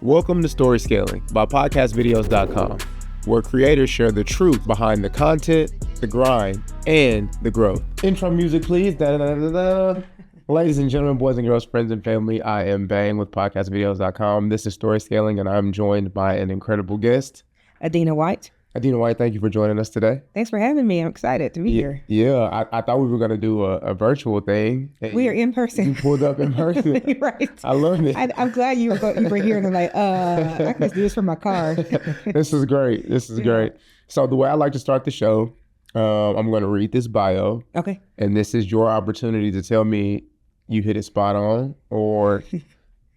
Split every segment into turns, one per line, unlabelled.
Welcome to Story Scaling by podcastvideos.com, where creators share the truth behind the content, the grind, and the growth. Intro music, please. Da-da-da-da-da. Ladies and gentlemen, boys and girls, friends and family, I am Bang with podcastvideos.com. This is Story Scaling, and I'm joined by an incredible guest,
Adena White.
Adena White, thank you for joining us today.
Thanks for having me. I'm excited to be here.
Yeah, I thought we were going to do a virtual thing.
We are in person.
You pulled up in person.
Right.
I love it.
I'm glad you were here, and I'm like, I can just do this from my car.
This is great. Great. So the way I like to start the show, I'm going to read this bio.
Okay.
And this is your opportunity to tell me you hit it spot on, or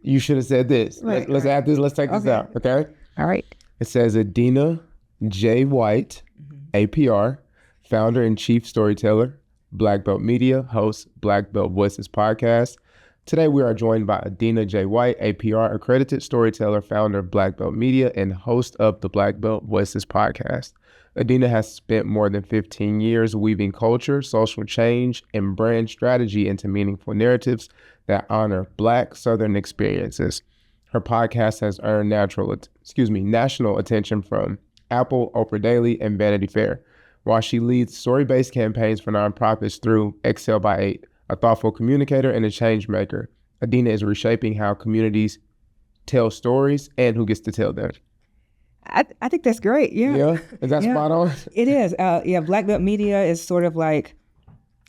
you should have said this.
Right,
Let's add this. Let's take this out. Okay.
All right.
It says Adena J. White, APR, founder and chief storyteller, Blackbelt Media, hosts Blackbelt Voices podcast. Today we are joined by Adena J. White, APR, accredited storyteller, founder of Blackbelt Media, and host of the Blackbelt Voices podcast. Adena has spent more than 15 years weaving culture, social change, and brand strategy into meaningful narratives that honor Black Southern experiences. Her podcast has earned national attention from Apple, Oprah Daily, and Vanity Fair, while she leads story-based campaigns for nonprofits through Excel by 8, a thoughtful communicator and a change maker. Adena is reshaping how communities tell stories and who gets to tell them.
I think that's great. Yeah.
Yeah? Is that spot on?
It is. Blackbelt Media is sort of like,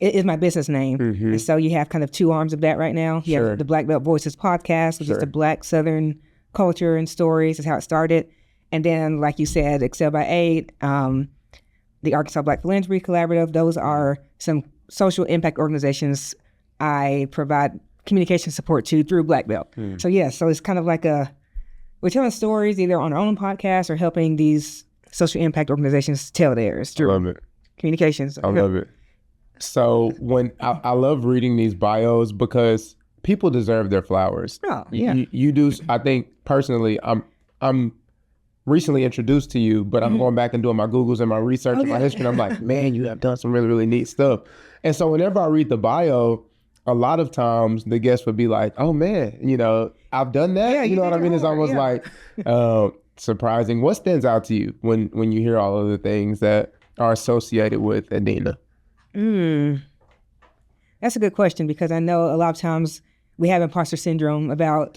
it is my business name. Mm-hmm. And so you have kind of two arms of that right now. You have the Blackbelt Voices podcast, which is the Black Southern culture and stories. Is how it started. And then, like you said, Excel by 8, the Arkansas Black Philanthropy Collaborative, those are some social impact organizations I provide communication support to through Blackbelt. So it's kind of like we're telling stories either on our own podcast or helping these social impact organizations tell theirs through
I love it.
communications.
I love it. So when I love reading these bios because people deserve their flowers.
Oh, yeah.
You do. I think personally, I'm recently introduced to you, but I'm going back and doing my Googles and my research and my history. And I'm like, man, you have done some really, really neat stuff. And so whenever I read the bio, a lot of times the guest would be like, oh man, I've done that.
Yeah,
you know what I mean? It's almost like surprising. What stands out to you when you hear all of the things that are associated with Adena?
That's a good question, because I know a lot of times we have imposter syndrome about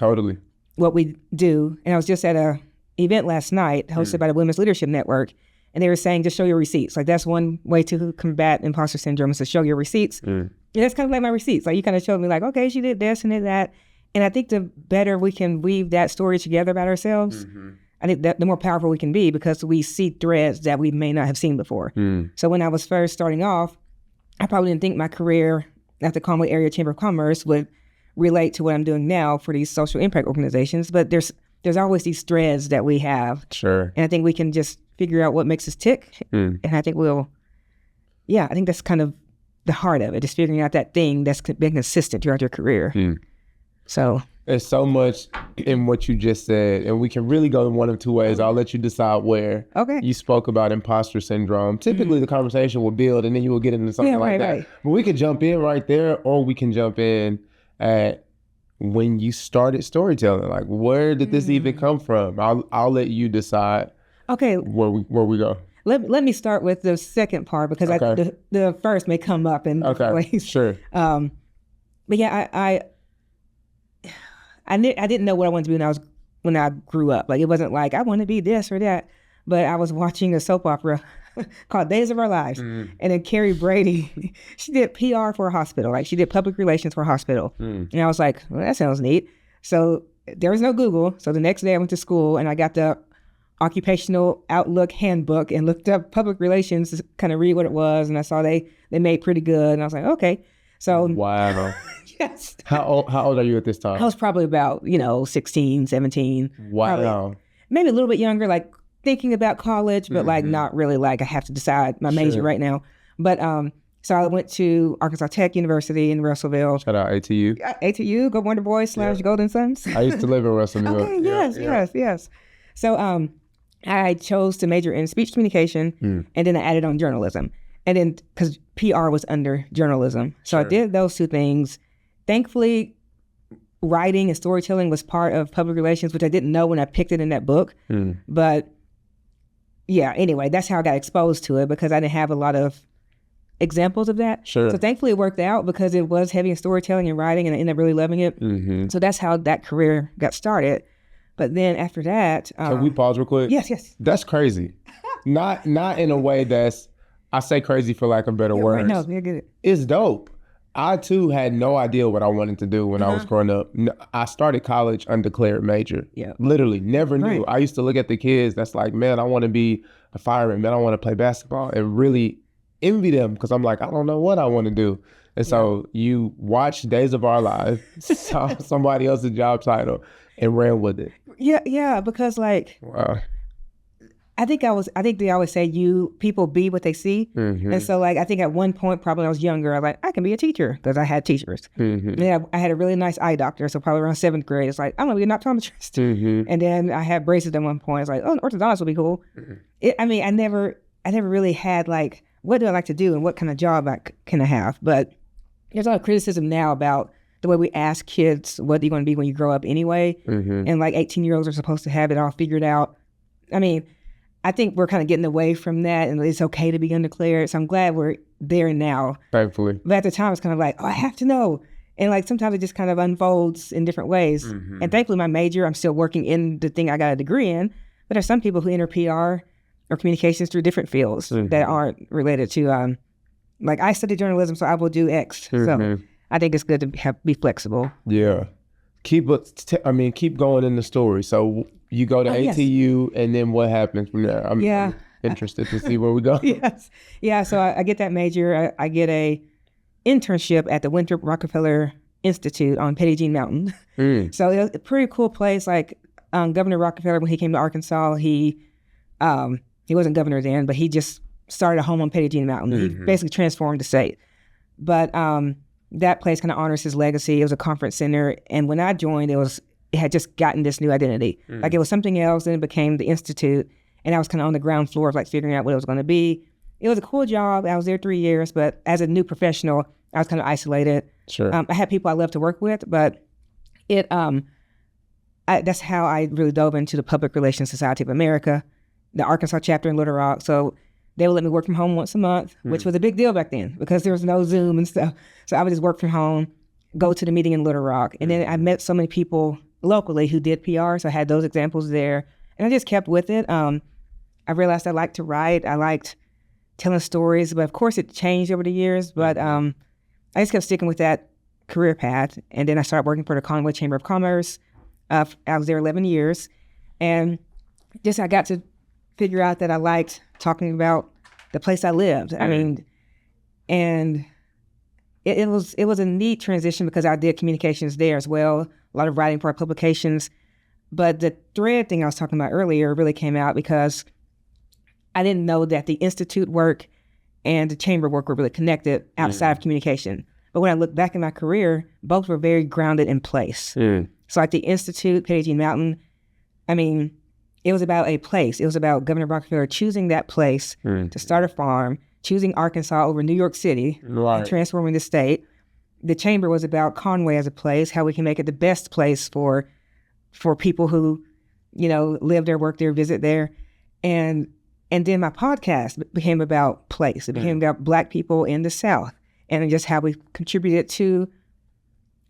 what we do. And I was just at a event last night hosted by the Women's Leadership Network, and they were saying just show your receipts. Like, that's one way to combat imposter syndrome, is to show your receipts. And that's kind of like my receipts. Like, you kind of showed me like, okay, she did this and did that. And I think the better we can weave that story together about ourselves, I think that the more powerful we can be, because we see threads that we may not have seen before. So when I was first starting off, I probably didn't think my career at the Conway Area Chamber of Commerce would relate to what I'm doing now for these social impact organizations. But there's always these threads that we have. Sure. And I think we can just figure out what makes us tick. And I think I think that's kind of the heart of it, is figuring out that thing that's been consistent throughout your career. So
there's so much in what you just said, and we can really go in one of two ways. I'll let you decide where. Okay. You spoke about imposter syndrome. Typically the conversation will build and then you will get into something like that. Right. But we can jump in right there, or we can jump in at when you started storytelling. Like, where did this even come from? I'll let you decide. Okay. Where we go.
Let me start with the second part, because the first may come up in ways. Sure. But yeah, I didn't know what I wanted to be when I grew up. Like, it wasn't like I want to be this or that. But I was watching a soap opera called Days of Our Lives. And then Carrie Brady, she did PR for a hospital. Like, she did public relations for a hospital. And I was like, well, that sounds neat. So there was no Google. So the next day I went to school and I got the Occupational Outlook Handbook and looked up public relations to kind of read what it was. And I saw they made pretty good. And I was like, okay. So
wow.
Yes.
How old are you at this time?
I was probably about, 16, 17.
Wow.
Probably, maybe a little bit younger, like thinking about college, but like not really like I have to decide my major right now. But so I went to Arkansas Tech University in Russellville.
Shout out ATU.
ATU, go Wonder Boys / Golden Suns.
I used to live in Russellville.
Okay, yes. So I chose to major in speech communication, and then I added on journalism. And then, because PR was under journalism. So I did those two things. Thankfully, writing and storytelling was part of public relations, which I didn't know when I picked it in that book. But yeah, anyway, that's how I got exposed to it, because I didn't have a lot of examples of that.
Sure.
So thankfully it worked out, because it was heavy in storytelling and writing, and I ended up really loving it. So that's how that career got started. But then after that,
can we pause real quick?
Yes.
That's crazy. Not in a way that's, I say crazy for lack of better words.
Right, no, you're good.
It's dope. I too had no idea what I wanted to do when I was growing up. I started college undeclared major.
Yeah.
Literally never knew.
Right.
I used to look at the kids that's like, man, I want to be a fireman, man, I want to play basketball, and really envy them, because I'm like, I don't know what I want to do. And so you watch Days of Our Lives, saw somebody else's job title, and ran with it.
Yeah, because like,
Wow.
I think they always say people be what they see. And so like, I think at one point, probably when I was younger, I was like, I can be a teacher, because I had teachers. Yeah, I had a really nice eye doctor. So probably around 7th grade, it's like, I'm gonna be an optometrist. And then I had braces at one point. It's like, oh, an orthodontist would be cool. I never really had like, what do I like to do and what kind of job can I have? But there's a lot of criticism now about the way we ask kids, what are you going to be when you grow up anyway? And like 18-year-olds are supposed to have it all figured out. I mean, I think we're kind of getting away from that, and it's okay to be undeclared. So I'm glad we're there now.
Thankfully.
But at the time, it's kind of like, oh, I have to know. And like, sometimes it just kind of unfolds in different ways. And thankfully, my major, I'm still working in the thing I got a degree in. But there's some people who enter PR or communications through different fields that aren't related to, like I studied journalism, so I will do X. So I think it's good to be flexible.
Yeah. Keep going in the story. So you go to ATU, and then what happens from there? I'm interested to see where we go.
Yes. Yeah, so I get that major. I get a internship at the Winthrop Rockefeller Institute on Petit Jean Mountain. So it was a pretty cool place. Like Governor Rockefeller, when he came to Arkansas, he wasn't governor then, but he just started a home on Petit Jean Mountain. He basically transformed the state. But that place kind of honors his legacy. It was a conference center. And when I joined, it had just gotten this new identity. Like it was something else, and it became the Institute. And I was kind of on the ground floor of like figuring out what it was going to be. It was a cool job. I was there 3 years, but as a new professional, I was kind of isolated.
Sure.
I had people I loved to work with, but that's how I really dove into the Public Relations Society of America, the Arkansas chapter in Little Rock. So they would let me work from home once a month, which was a big deal back then because there was no Zoom and stuff. So I would just work from home, go to the meeting in Little Rock. And then I met so many people locally who did PR. So I had those examples there. And I just kept with it. I realized I liked to write. I liked telling stories. But of course, it changed over the years. But I just kept sticking with that career path. And then I started working for the Conway Chamber of Commerce. I was there 11 years. And just I got to figure out that I liked talking about the place I lived. I mean, and it was a neat transition because I did communications there as well, a lot of writing for our publications. But the thread thing I was talking about earlier really came out because I didn't know that the Institute work and the chamber work were really connected outside of communication. But when I look back in my career, both were very grounded in place. So like the Institute, Petit Jean Mountain, I mean, it was about a place. It was about Governor Rockefeller choosing that place to start a farm, choosing Arkansas over New York City, and transforming the state. The chamber was about Conway as a place, how we can make it the best place for people who, live there, work there, visit there. And then my podcast became about place. It became about Black people in the South and just how we contributed to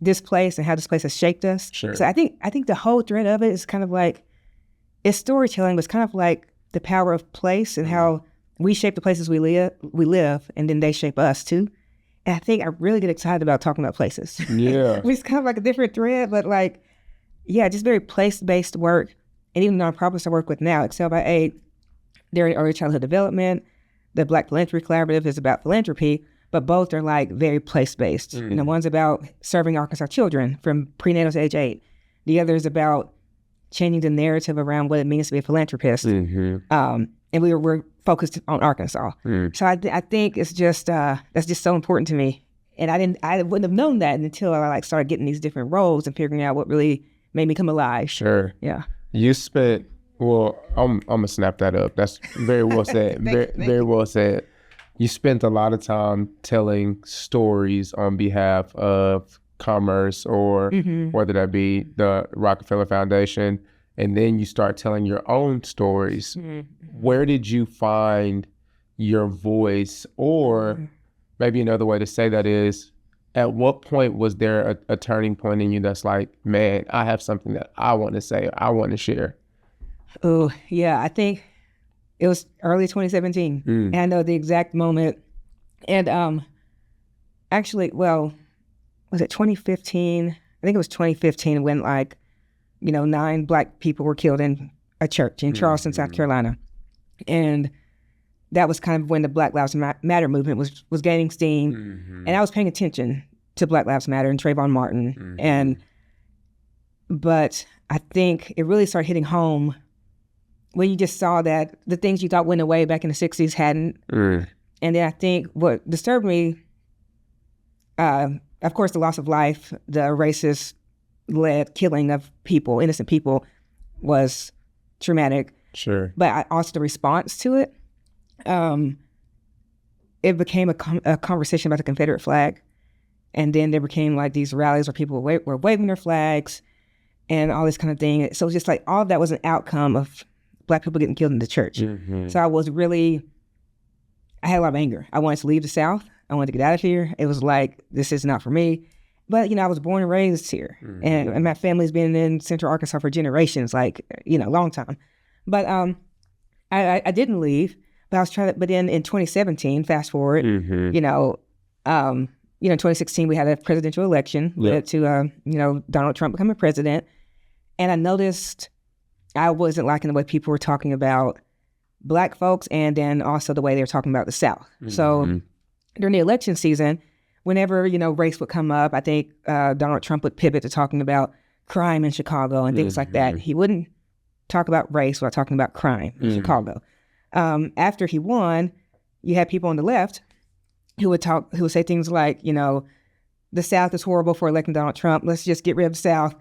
this place and how this place has shaped us.
Sure.
So I think the whole thread of it is kind of like, it's storytelling, but it's kind of like the power of place and how we shape the places we live, and then they shape us too. And I think I really get excited about talking about places.
Yeah.
Which is kind of like a different thread, but like, yeah, just very place-based work. And even nonprofits I work with now, Excel by 8, they're in early childhood development. The Black Philanthropy Collaborative is about philanthropy, but both are like very place-based. One's about serving Arkansas children from prenatal to age 8. The other is about changing the narrative around what it means to be a philanthropist. And we're focused on Arkansas. So I think it's just, that's just so important to me. And I wouldn't have known that until I started getting these different roles and figuring out what really made me come alive.
Sure.
Yeah.
You spent, well, I'm gonna snap that up. That's very well said. Very well said. You spent a lot of time telling stories on behalf of commerce or whether that be the Rockefeller Foundation, and then you start telling your own stories. Where did you find your voice? Or maybe another way to say that is, at what point was there a turning point in you that's like, man, I have something that I want to say, I want to share?
Oh, yeah, I think it was early 2017. And I know the exact moment. And actually, well, was it 2015? I think it was 2015 when 9 Black people were killed in a church in Charleston, South Carolina. And that was kind of when the Black Lives Matter movement was gaining steam. And I was paying attention to Black Lives Matter and Trayvon Martin. But I think it really started hitting home when you just saw that the things you thought went away back in the 60s hadn't. And then I think what disturbed me, of course, the loss of life, the racist-led killing of people, innocent people, was traumatic.
Sure.
But also the response to it, it became a conversation about the Confederate flag. And then there became these rallies where people were waving their flags and all this kind of thing. So it's just all of that was an outcome of Black people getting killed in the church. So I had a lot of anger. I wanted to leave the South. I wanted to get out of here. It was this is not for me. But, I was born and raised here. And my family's been in Central Arkansas for generations, long time. But I didn't leave. But I was trying to, but then in 2017, fast forward, in 2016, we had a presidential election led to, Donald Trump becoming president. And I noticed I wasn't liking the way people were talking about Black folks and then also the way they were talking about the South. So during the election season, whenever, race would come up, I think Donald Trump would pivot to talking about crime in Chicago and things like that. He wouldn't talk about race without talking about crime in Chicago. After he won, you had people on the left who would say things like, the South is horrible for electing Donald Trump. Let's just get rid of the South.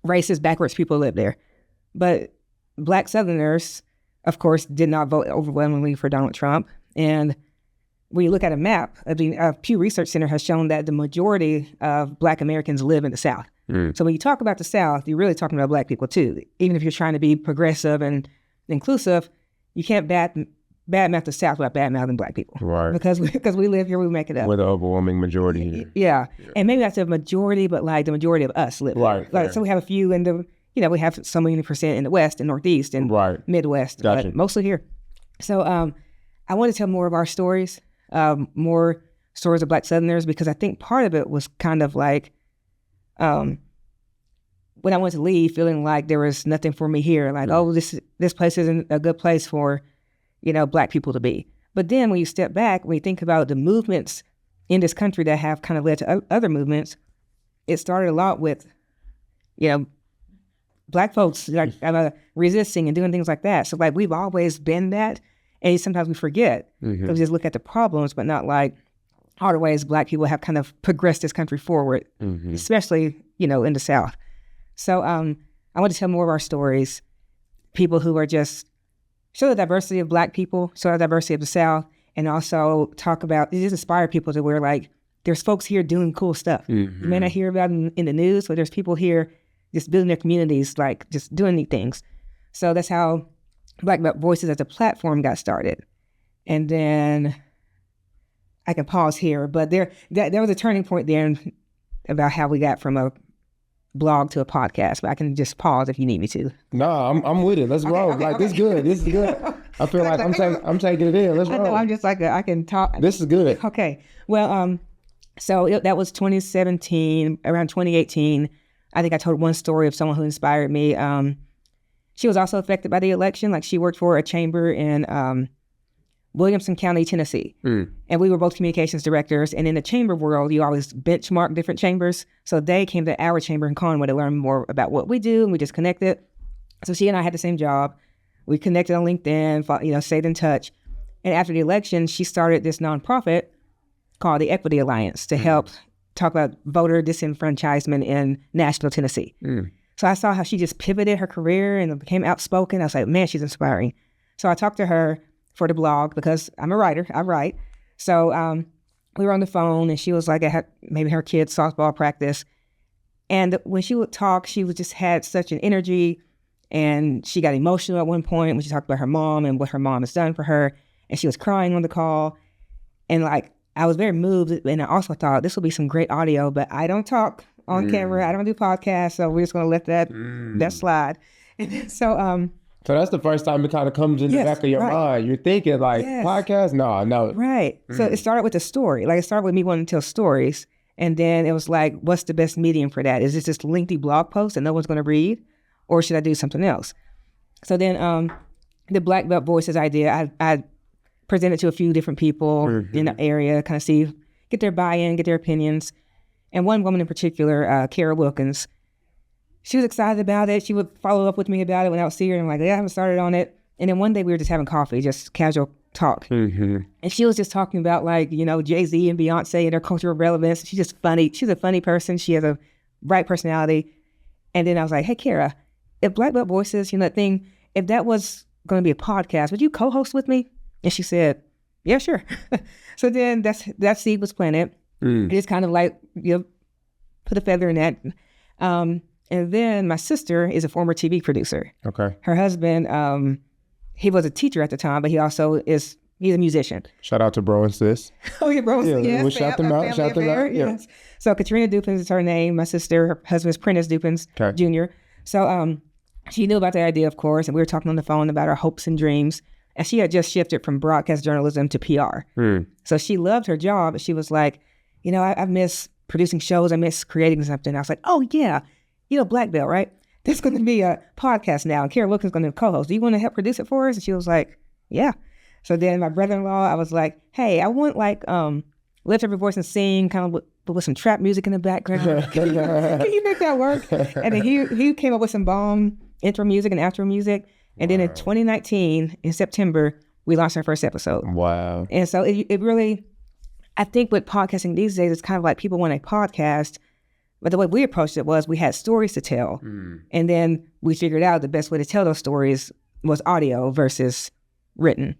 Racist, backwards people live there. But Black Southerners, of course, did not vote overwhelmingly for Donald Trump. And when you look at a map, Pew Research Center has shown that the majority of Black Americans live in the South. So when you talk about the South, you're really talking about Black people too. Even if you're trying to be progressive and inclusive, you can't badmouth the South without badmouthing Black people. Right. Because we live here, we make it up.
We're the overwhelming majority here.
Yeah. And maybe that's a majority, but the majority of us live
right
here. So we have a few in the, we have so many percent in the West and Northeast and Midwest, but mostly here. So I want to tell more of our stories, more stories of Black Southerners, because I think part of it was kind of when I went to leave, feeling like there was nothing for me here, this place isn't a good place for, Black people to be. But then when you step back, when you think about the movements in this country that have kind of led to other movements, it started a lot with, Black folks resisting and doing things like that. So we've always been that, and sometimes we forget. We just look at the problems, but not all the ways Black people have kind of progressed this country forward, especially, in the South. So I want to tell more of our stories, people who are just show the diversity of Black people, show the diversity of the South, and also talk about, just inspire people to where there's folks here doing cool stuff. You may not hear about it in the news, but there's people here just building their communities, just doing neat things. So that's how Blackbelt Voices as a platform got started. And then I can pause here, but there was a turning point there about how we got from a blog to a podcast, but I can just pause if you need me to.
No, I'm with it. Let's roll. This is good. This is good. I feel like I'm taking it in. Let's roll.
I know, I'm just I can talk.
This is good.
Okay. Well, so that was 2017. Around 2018, I think I told one story of someone who inspired me. She was also affected by the election. She worked for a chamber in Williamson County, Tennessee. And we were both communications directors. And in the chamber world, you always benchmark different chambers. So they came to our chamber in Conway to learn more about what we do, and we just connected. So she and I had the same job. We connected on LinkedIn, stayed in touch. And after the election, she started this nonprofit called the Equity Alliance to help talk about voter disenfranchisement in Nashville, Tennessee. So I saw how she just pivoted her career and became outspoken. I was like, man, she's inspiring. So I talked to her for the blog because I'm a writer. I write. So we were on the phone, and she was like, maybe her kid's softball practice. And when she would talk, she would just had such an energy, and she got emotional at one point when she talked about her mom and what her mom has done for her. And she was crying on the call. And like, I was very moved. And I also thought this will be some great audio, but I don't talk on camera. I don't do podcasts. So we're just going to let that slide. And so
that's the first time it kind of comes in the back of your mind. You're thinking like, podcast? No.
Right. So it started with a story. Like, it started with me wanting to tell stories. And then it was like, what's the best medium for that? Is this just lengthy blog post that no one's going to read? Or should I do something else? So then the Blackbelt Voices idea, I presented to a few different people in the area, kind of get their buy-in, get their opinions. And one woman in particular, Kara Wilkins, she was excited about it. She would follow up with me about it when I would see her. And I'm like, I haven't started on it. And then one day we were just having coffee, just casual talk. And she was just talking about like, Jay-Z and Beyonce and their cultural relevance. She's just funny. She's a funny person. She has a bright personality. And then I was like, hey, Kara, if Blackbelt Voices, that thing, if that was going to be a podcast, would you co-host with me? And she said, yeah, sure. So then that seed was planted. It's kind of like, put a feather in that. And then my sister is a former TV producer.
Okay.
Her husband, he was a teacher at the time, but he's a musician.
Shout out to bro and sis.
Oh, yeah, bro and sis.
Yeah, we'll shout them out. Shout them out. Yeah.
Yes. So Katrina Dupins is her name. My sister, her husband's Prentice Dupins Jr. So she knew about the idea, of course, and we were talking on the phone about our hopes and dreams. And she had just shifted from broadcast journalism to PR. So she loved her job, but she was like, I miss producing shows. I miss creating something. I was like, oh, yeah. Blackbelt, right? There's going to be a podcast now, and Kara Wilkins is going to co-host. Do you want to help produce it for us? And she was like, yeah. So then my brother-in-law, I was like, hey, I want like lift up your voice and sing, kind of with some trap music in the background. Can you make that work? And then he came up with some bomb intro music and outro music. And then in 2019, in September, we launched our first episode.
Wow.
And so it really, I think with podcasting these days, it's kind of like people want a podcast. But the way we approached it was we had stories to tell. And then we figured out the best way to tell those stories was audio versus written.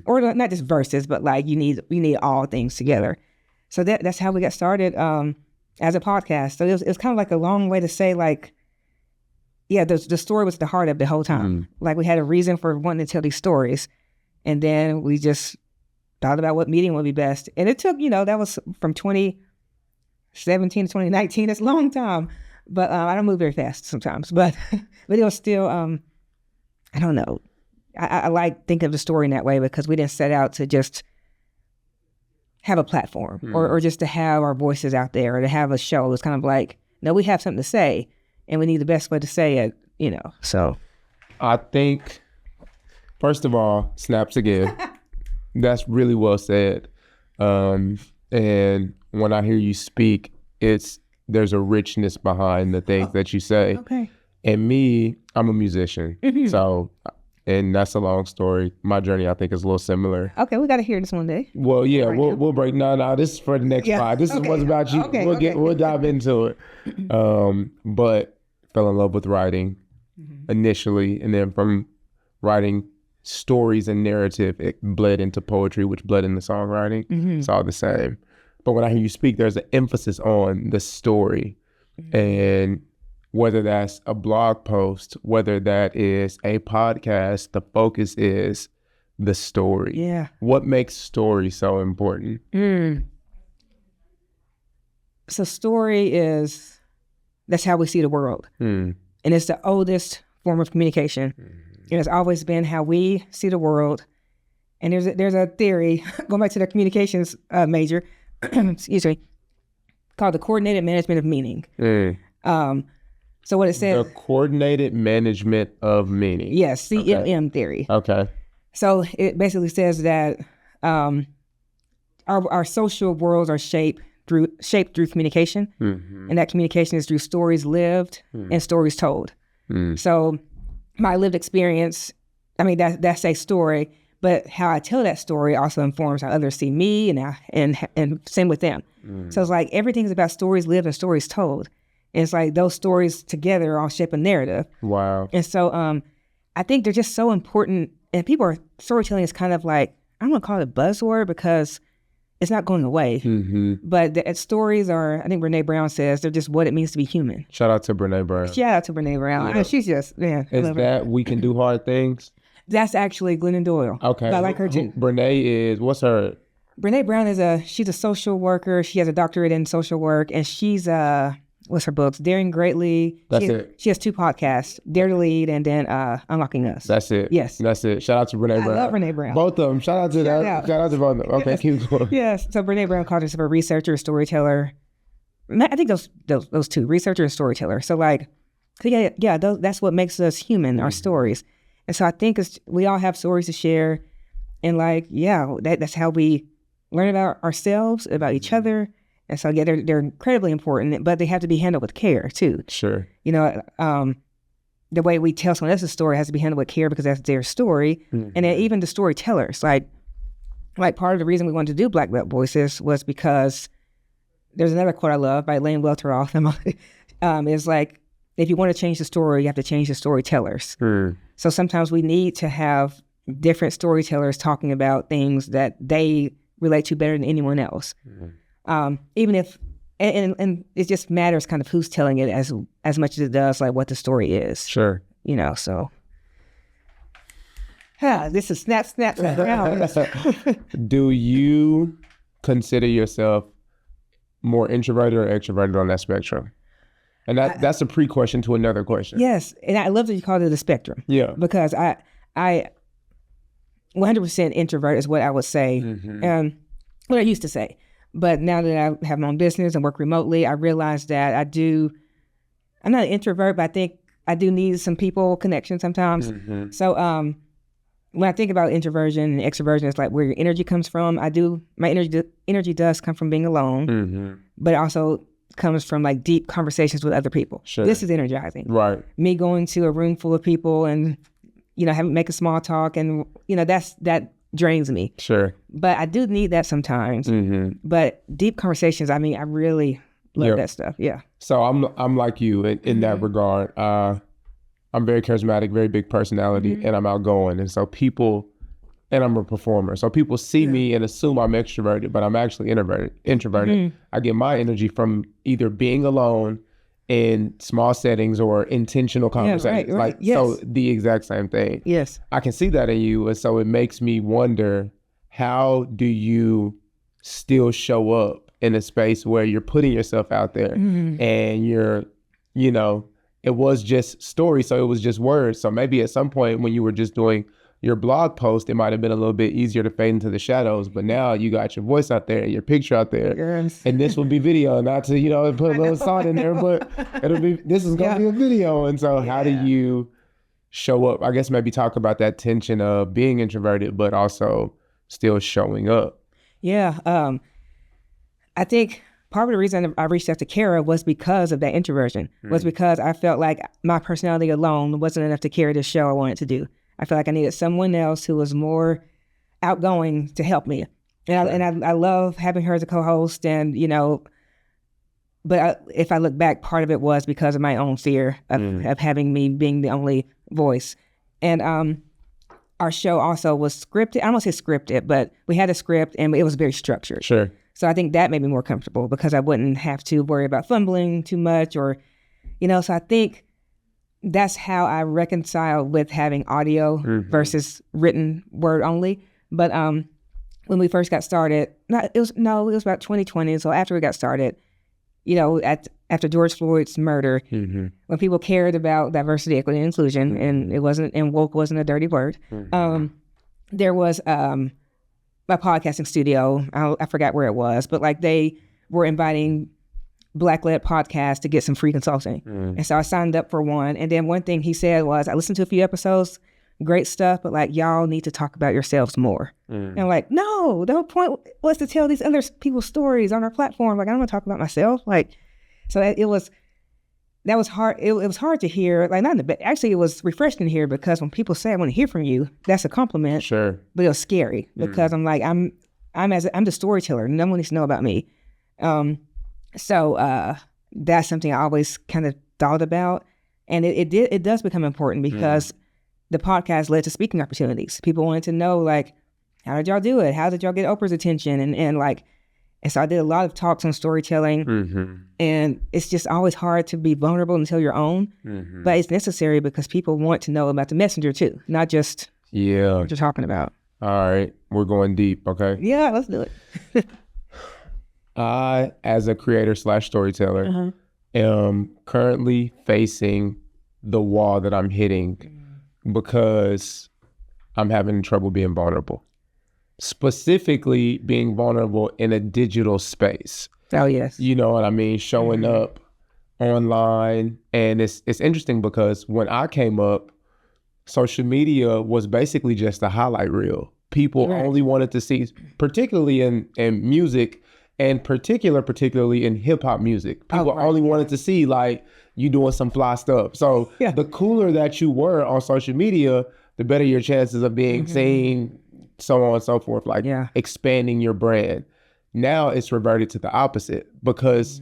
Or not just verses, but like you need all things together. So that's how we got started as a podcast. So it was kind of like a long way to say like, yeah, the story was the heart of the whole time. Like we had a reason for wanting to tell these stories. And then we just thought about what medium would be best. And it took, that was from 2017 to 2019. That's a long time. But I don't move very fast sometimes. But it was still, I don't know. I like thinking of the story in that way because we didn't set out to just have a platform or just to have our voices out there or to have a show. It's kind of like, no, we have something to say. And we need the best way to say it, so. I
think, first of all, snaps again. That's really well said. And when I hear you speak, there's a richness behind the things that you say.
Okay.
And me, I'm a musician. So, and that's a long story. My journey, I think, is a little similar.
Okay, we got to hear this one day.
Well, yeah, we'll break. No, this is for the next pod. This is what's about you. Okay, we'll dive into it. But fell in love with writing initially, and then from writing stories and narrative, it bled into poetry, which bled into songwriting. It's all the same. But when I hear you speak, there's an emphasis on the story. And whether that's a blog post, whether that is a podcast, the focus is the story.
Yeah.
What makes story so important?
So story that's how we see the world. And it's the oldest form of communication. And it's always been how we see the world. And there's a theory, going back to the communications major, excuse me, called the coordinated management of meaning. So what it says...
The coordinated management of meaning.
Yes, CMM theory.
Okay.
So it basically says that our social worlds are shaped through communication. And that communication is through stories lived and stories told. So my lived experience, I mean, that's a story, but how I tell that story also informs how others see me and same with them. So it's like everything's about stories lived and stories told. And it's like those stories together all shape a narrative.
Wow.
And so I think they're just so important. And storytelling is kind of like, I don't want to call it a buzzword because it's not going away. But the stories are, I think Brene Brown says, they're just what it means to be human.
Shout out to Brene Brown.
Shout out to Brene Brown.
Yeah.
She's just, yeah.
Is that We Can Do Hard Things?
That's actually Glennon Doyle.
Okay.
I like her too.
Brene is, what's her?
Brene Brown she's a social worker. She has a doctorate in social work, and she's what's her books? Daring Greatly.
That's it.
She has 2 podcasts, Dare to Lead and then Unlocking Us.
That's it.
Yes.
That's it. Shout out to Brene Brown.
I love Brene Brown.
Both of them. Shout out to that. Shout out to both of them. Okay, keep going.
Yes. So Brene Brown calls herself a researcher, storyteller. I think those 2, researcher and storyteller. So that's what makes us human, our stories. And so I think we all have stories to share, and that's how we learn about ourselves, about each other. And so, they're incredibly important, but they have to be handled with care too.
Sure.
The way we tell someone else's story has to be handled with care because that's their story. And then even the storytellers, like part of the reason we wanted to do Blackbelt Voices was because there's another quote I love by Lane Welteroth. Is like, if you want to change the story, you have to change the storytellers. So sometimes we need to have different storytellers talking about things that they relate to better than anyone else. Even if, and it just matters kind of who's telling it as much as it does like what the story is.
Sure.
So. This is snap.
Do you consider yourself more introverted or extroverted on that spectrum? And that's a pre-question to another question.
Yes, and I love that you called it a spectrum.
Yeah.
Because I 100% introvert is what I would say, what I used to say. But now that I have my own business and work remotely, I realize that I'm not an introvert, but I think I do need some people connection sometimes. So when I think about introversion and extroversion, it's like where your energy comes from. My energy does come from being alone, but it also comes from like deep conversations with other people.
Sure.
This is energizing.
Right.
Me going to a room full of people and, making small talk and, that drains me.
Sure.
But I do need that sometimes. But deep conversations, I really love that stuff. Yeah.
So I'm like you in that regard. I'm very charismatic, very big personality, and I'm outgoing. And so and I'm a performer. So people see me and assume I'm extroverted, but I'm actually introverted. I get my energy from either being alone in small settings or intentional conversations.
Right. Yes.
So the exact same thing.
Yes.
I can see that in you. And so it makes me wonder, how do you still show up in a space where you're putting yourself out there and you're, it was just story. So it was just words. So maybe at some point when you were just doing your blog post, it might have been a little bit easier to fade into the shadows, but now you got your voice out there, your picture out there, and this will be video, not to, put a little song in there, but this is going to be a video. And so how do you show up? I guess maybe talk about that tension of being introverted, but also still showing up.
Yeah. I think part of the reason I reached out to Kara was because of that introversion, was because I felt like my personality alone wasn't enough to carry the show I wanted to do. I feel like I needed someone else who was more outgoing to help me. And I love having her as a co-host and, but if I look back, part of it was because of my own fear of having me being the only voice. And our show also was scripted. I don't want to say scripted, but we had a script and it was very structured.
Sure.
So I think that made me more comfortable because I wouldn't have to worry about fumbling too much so I think that's how I reconcile with having audio versus written word only. But when we first got started, it was about 2020. So after we got started, after George Floyd's murder, when people cared about diversity, equity, and inclusion, and woke wasn't a dirty word, there was a podcasting studio. I forgot where it was, but they were inviting Black-led podcast to get some free consulting. And so I signed up for one. And then one thing he said was, I listened to a few episodes, great stuff, but y'all need to talk about yourselves more. And I'm like, no, the whole point was to tell these other people's stories on our platform. I don't want to talk about myself. So it was hard. It was hard to hear. Actually, it was refreshing to hear because when people say, I want to hear from you, that's a compliment.
Sure.
But it was scary because I'm the storyteller. No one needs to know about me. So that's something I always kind of thought about. And it does become important because the podcast led to speaking opportunities. People wanted to know, how did y'all do it? How did y'all get Oprah's attention? And so I did a lot of talks on storytelling, and it's just always hard to be vulnerable and tell your own, but it's necessary because people want to know about the messenger too, not just what you're talking about.
All right, we're going deep, okay?
Yeah, let's do it.
I, as a creator / storyteller, am currently facing the wall that I'm hitting because I'm having trouble being vulnerable. Specifically being vulnerable in a digital space.
Oh, yes.
You know what I mean? Showing up online. And it's interesting because when I came up, social media was basically just a highlight reel. People only wanted to see, particularly in music, and particularly in hip hop music. People only wanted to see like you doing some fly stuff. So the cooler that you were on social media, the better your chances of being seen, so on and so forth, like expanding your brand. Now it's reverted to the opposite because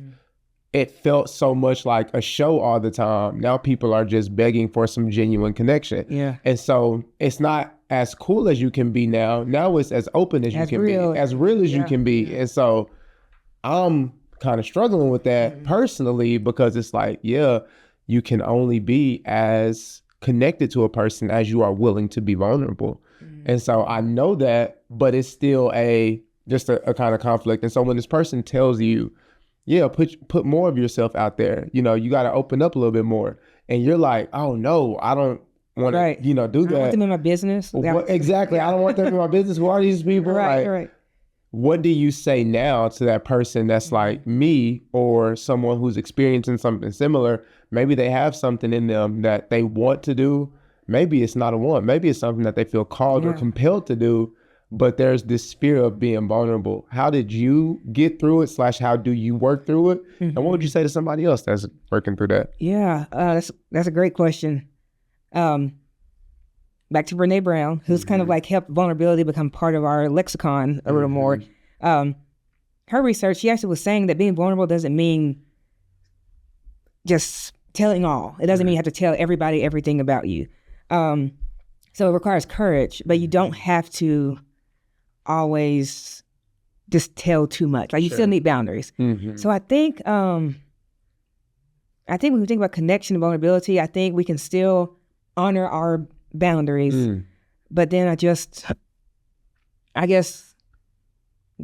it felt so much like a show all the time. Now people are just begging for some genuine connection. Yeah. And so it's not as cool as you can be now. Now it's as open as you can be, as real as you can be. And so I'm kind of struggling with that personally because it's like, you can only be as connected to a person as you are willing to be vulnerable. And so I know that, but it's still just a kind of conflict. And so when this person tells you, put more of yourself out there, you know, you got to open up a little bit more. And you're like, oh no, I don't want to, do that.
I don't want them in my business.
Exactly. I don't want them in my business. Who are these people? Right. What do you say now to that person that's like me or someone who's experiencing something similar? Maybe they have something in them that they want to do. Maybe it's not a want. Maybe it's something that they feel called or compelled to do, but there's this fear of being vulnerable. How did you get through it / how do you work through it? And what would you say to somebody else that's working through that?
Yeah, that's a great question. Back to Brene Brown, who's kind of like helped vulnerability become part of our lexicon a little more. Her research, she actually was saying that being vulnerable doesn't mean just telling all. It doesn't mean you have to tell everybody everything about you. So it requires courage, but you don't have to always just tell too much. Like you still need boundaries. So I think when we think about connection and vulnerability, I think we can still honor our boundaries, but then I guess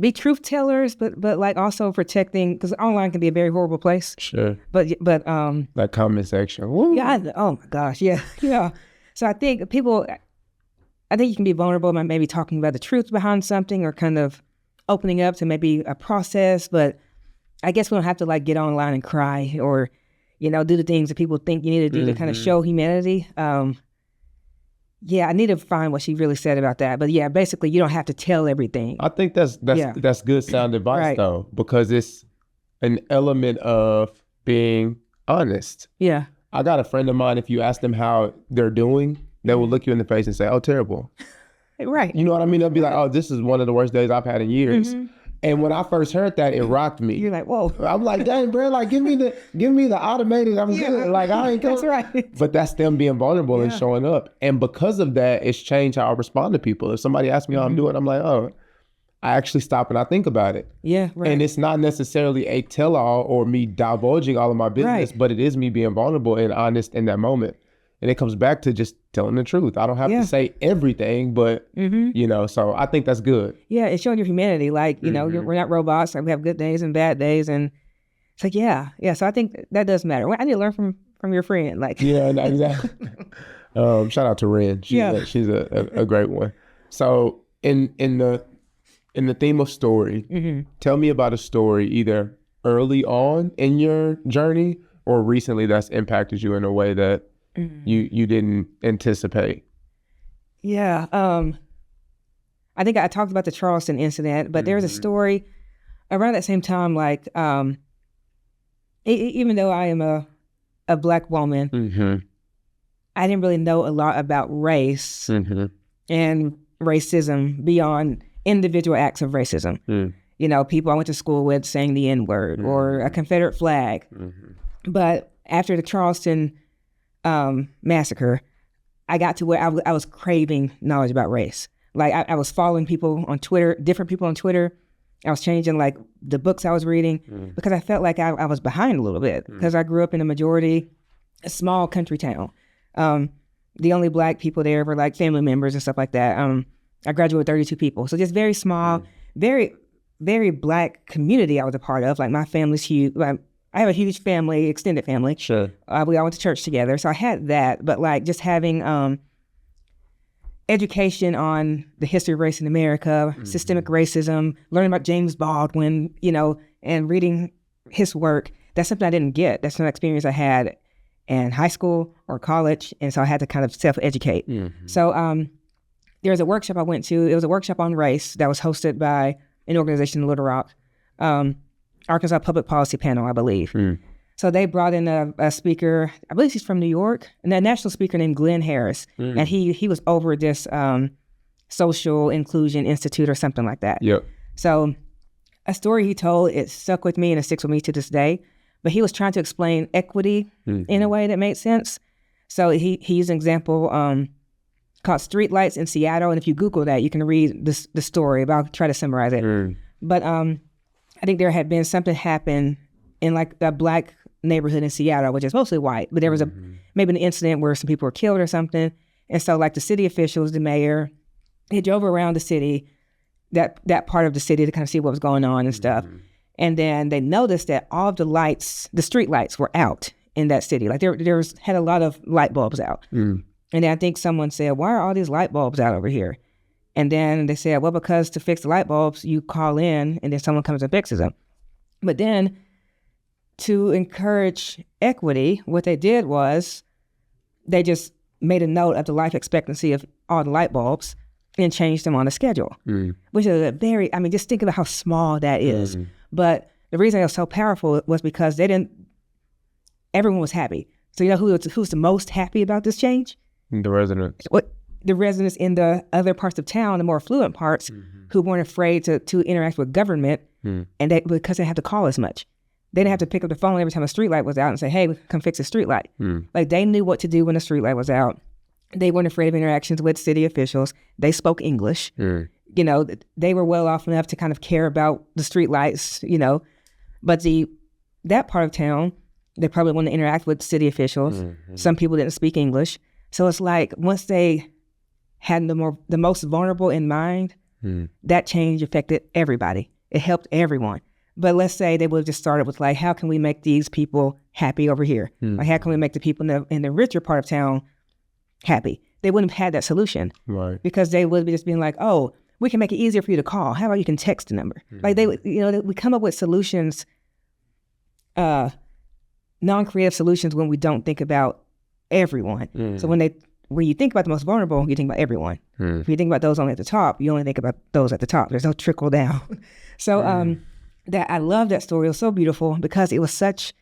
be truth tellers, but like also protecting, because online can be a very horrible place. Sure. But
that comment section. Woo.
Yeah. Oh my gosh. Yeah. So I think you can be vulnerable by maybe talking about the truth behind something or kind of opening up to maybe a process. But I guess we don't have to like get online and cry or, do the things that people think you need to do to kind of show humanity. I need to find what she really said about that. But basically you don't have to tell everything.
I think that's good sound advice though, because it's an element of being honest. Yeah. I got a friend of mine, if you ask them how they're doing, they will look you in the face and say, oh, terrible.
Right.
You know what I mean? They'll be like, oh, this is one of the worst days I've had in years. And when I first heard that, it rocked me.
You're like, whoa.
I'm like, dang, bro, like give me the automated, I'm good. Like I ain't
That's right.
But that's them being vulnerable and showing up. And because of that, it's changed how I respond to people. If somebody asks me how I'm doing, I'm like, oh, I actually stop and I think about it. Yeah, right. And it's not necessarily a tell-all or me divulging all of my business, but it is me being vulnerable and honest in that moment. And it comes back to just telling the truth. I don't have to say everything, but, so I think that's good.
Yeah, it's showing your humanity. Like, we're not robots. Like we have good days and bad days. And it's like, yeah. So I think that does matter. I need to learn from your friend. Like,
yeah, no, exactly. Shout out to Ren. She's a great one. So in the theme of story, tell me about a story either early on in your journey or recently that's impacted you in a way that you didn't anticipate.
Yeah. I think I talked about the Charleston incident, but there's a story around that same time, like, even though I am a Black woman, I didn't really know a lot about race and racism beyond individual acts of racism. People I went to school with saying the N-word or a Confederate flag. But after the Charleston massacre, I got to where I was craving knowledge about race. Like I was following people on Twitter, different people on Twitter. I was changing like the books I was reading because I felt like I was behind a little bit because I grew up in a small country town. The only Black people there were like family members and stuff like that. I graduated with 32 people. So just very small, very, very Black community I was a part of. Like my family's huge. Like, I have a huge family, extended family.
Sure.
We all went to church together. So I had that. But like just having education on the history of race in America, systemic racism, learning about James Baldwin, and reading his work, that's something I didn't get. That's an experience I had in high school or college. And so I had to kind of self-educate. So there was a workshop I went to. It was a workshop on race that was hosted by an organization in Little Rock, Arkansas Public Policy Panel, I believe. So they brought in a speaker, I believe he's from New York, and a national speaker named Glenn Harris. And he was over this Social Inclusion Institute or something like that.
Yep.
So a story he told, it stuck with me and it sticks with me to this day. But he was trying to explain equity in a way that made sense. So he used an example called Streetlights in Seattle. And if you Google that, you can read the story, but I'll try to summarize it. But I think there had been something happen in like a Black neighborhood in Seattle, which is mostly white, but there was maybe an incident where some people were killed or something. And so like the city officials, the mayor, they drove around the city, that part of the city to kind of see what was going on and stuff. And then they noticed that all of the lights, the street lights were out in that city. Like had a lot of light bulbs out. And then I think someone said, why are all these light bulbs out over here? And then they said, well, because to fix the light bulbs, you call in and then someone comes and fixes them. But then to encourage equity, what they did was they just made a note of the life expectancy of all the light bulbs and changed them on the schedule, which is just think about how small that is. But the reason it was so powerful was because everyone was happy. So you know who's the most happy about this change?
The residents.
The residents in the other parts of town, the more affluent parts, who weren't afraid to interact with government, and because they had to call as much. They didn't have to pick up the phone every time a street light was out and say, hey, come fix the street light. Like they knew what to do when the street light was out. They weren't afraid of interactions with city officials. They spoke English. They were well off enough to kind of care about the street lights, But that part of town, they probably want to interact with city officials. Some people didn't speak English. So it's like once they had the most vulnerable in mind, that change affected everybody. It helped everyone. But let's say they would have just started with like, how can we make these people happy over here? Like, how can we make the people in the richer part of town happy? They wouldn't have had that solution. Right. Because they would be just being like, oh, we can make it easier for you to call. How about you can text the number? Like we come up with solutions, non-creative solutions when we don't think about everyone. So when you think about the most vulnerable, you think about everyone. If you think about those only at the top, you only think about those at the top. There's no trickle down. So that I love that story. It was so beautiful because it was such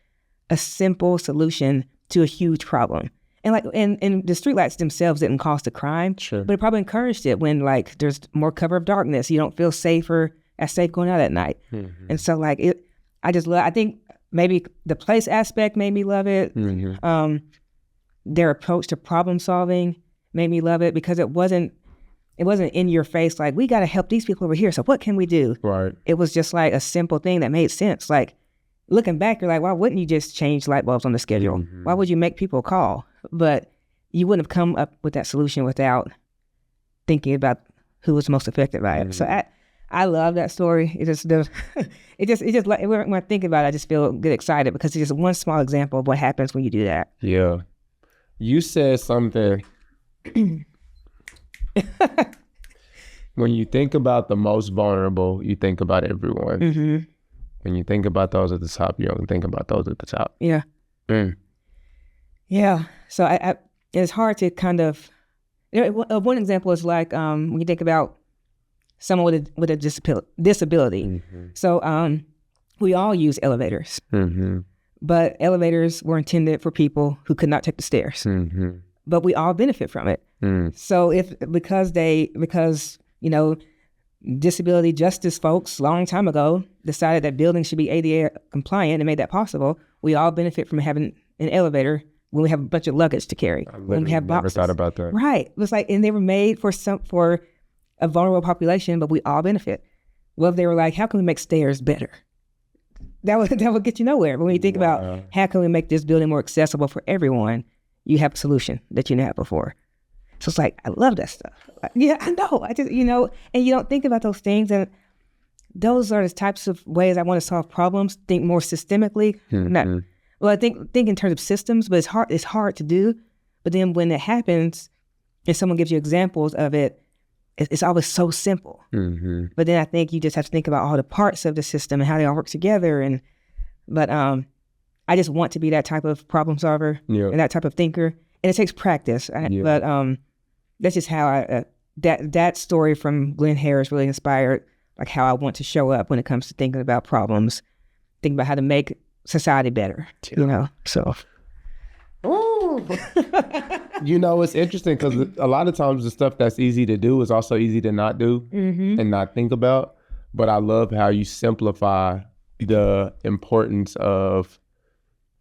a simple solution to a huge problem. And and the streetlights themselves didn't cause the crime, but it probably encouraged it when like there's more cover of darkness. You don't feel safe going out at night. And so I think maybe the place aspect made me love it. Their approach to problem solving made me love it because it wasn't in your face like, we got to help these people over here. So what can we do? Right. It was just like a simple thing that made sense. Like looking back, you're like, why wouldn't you just change light bulbs on the schedule? Why would you make people call? But you wouldn't have come up with that solution without thinking about who was most affected by it. So I love that story. It just like when I think about it, I just get excited because it's just one small example of what happens when you do that. Yeah.
You said something. When you think about the most vulnerable, you think about everyone. When you think about those at the top, you don't think about those at the top.
Yeah. Yeah. So it's hard to kind of, one example is like when you think about someone with a disability. So we all use elevators, but elevators were intended for people who could not take the stairs. But we all benefit from it. So because disability justice folks long time ago decided that buildings should be ADA compliant and made that possible, we all benefit from having an elevator when we have a bunch of luggage to carry. When we have boxes.
Never thought about that.
Right. It was like, and they were made for a vulnerable population, but we all benefit. Well, if they were like, how can we make stairs better? That would get you nowhere. But when you think about how can we make this building more accessible for everyone, you have a solution that you didn't have before. So it's like, I love that stuff. Yeah, I know. I just, and you don't think about those things. And those are the types of ways I want to solve problems, think more systemically. I think in terms of systems, but it's hard to do. But then when it happens and someone gives you examples of it, it's always so simple. But then I think you just have to think about all the parts of the system and how they all work together. But I just want to be that type of problem solver and that type of thinker. And it takes practice. But that's just how that story from Glenn Harris really inspired like how I want to show up when it comes to thinking about problems, thinking about how to make society better, so.
It's interesting because a lot of times the stuff that's easy to do is also easy to not do and not think about. But I love how you simplify the importance of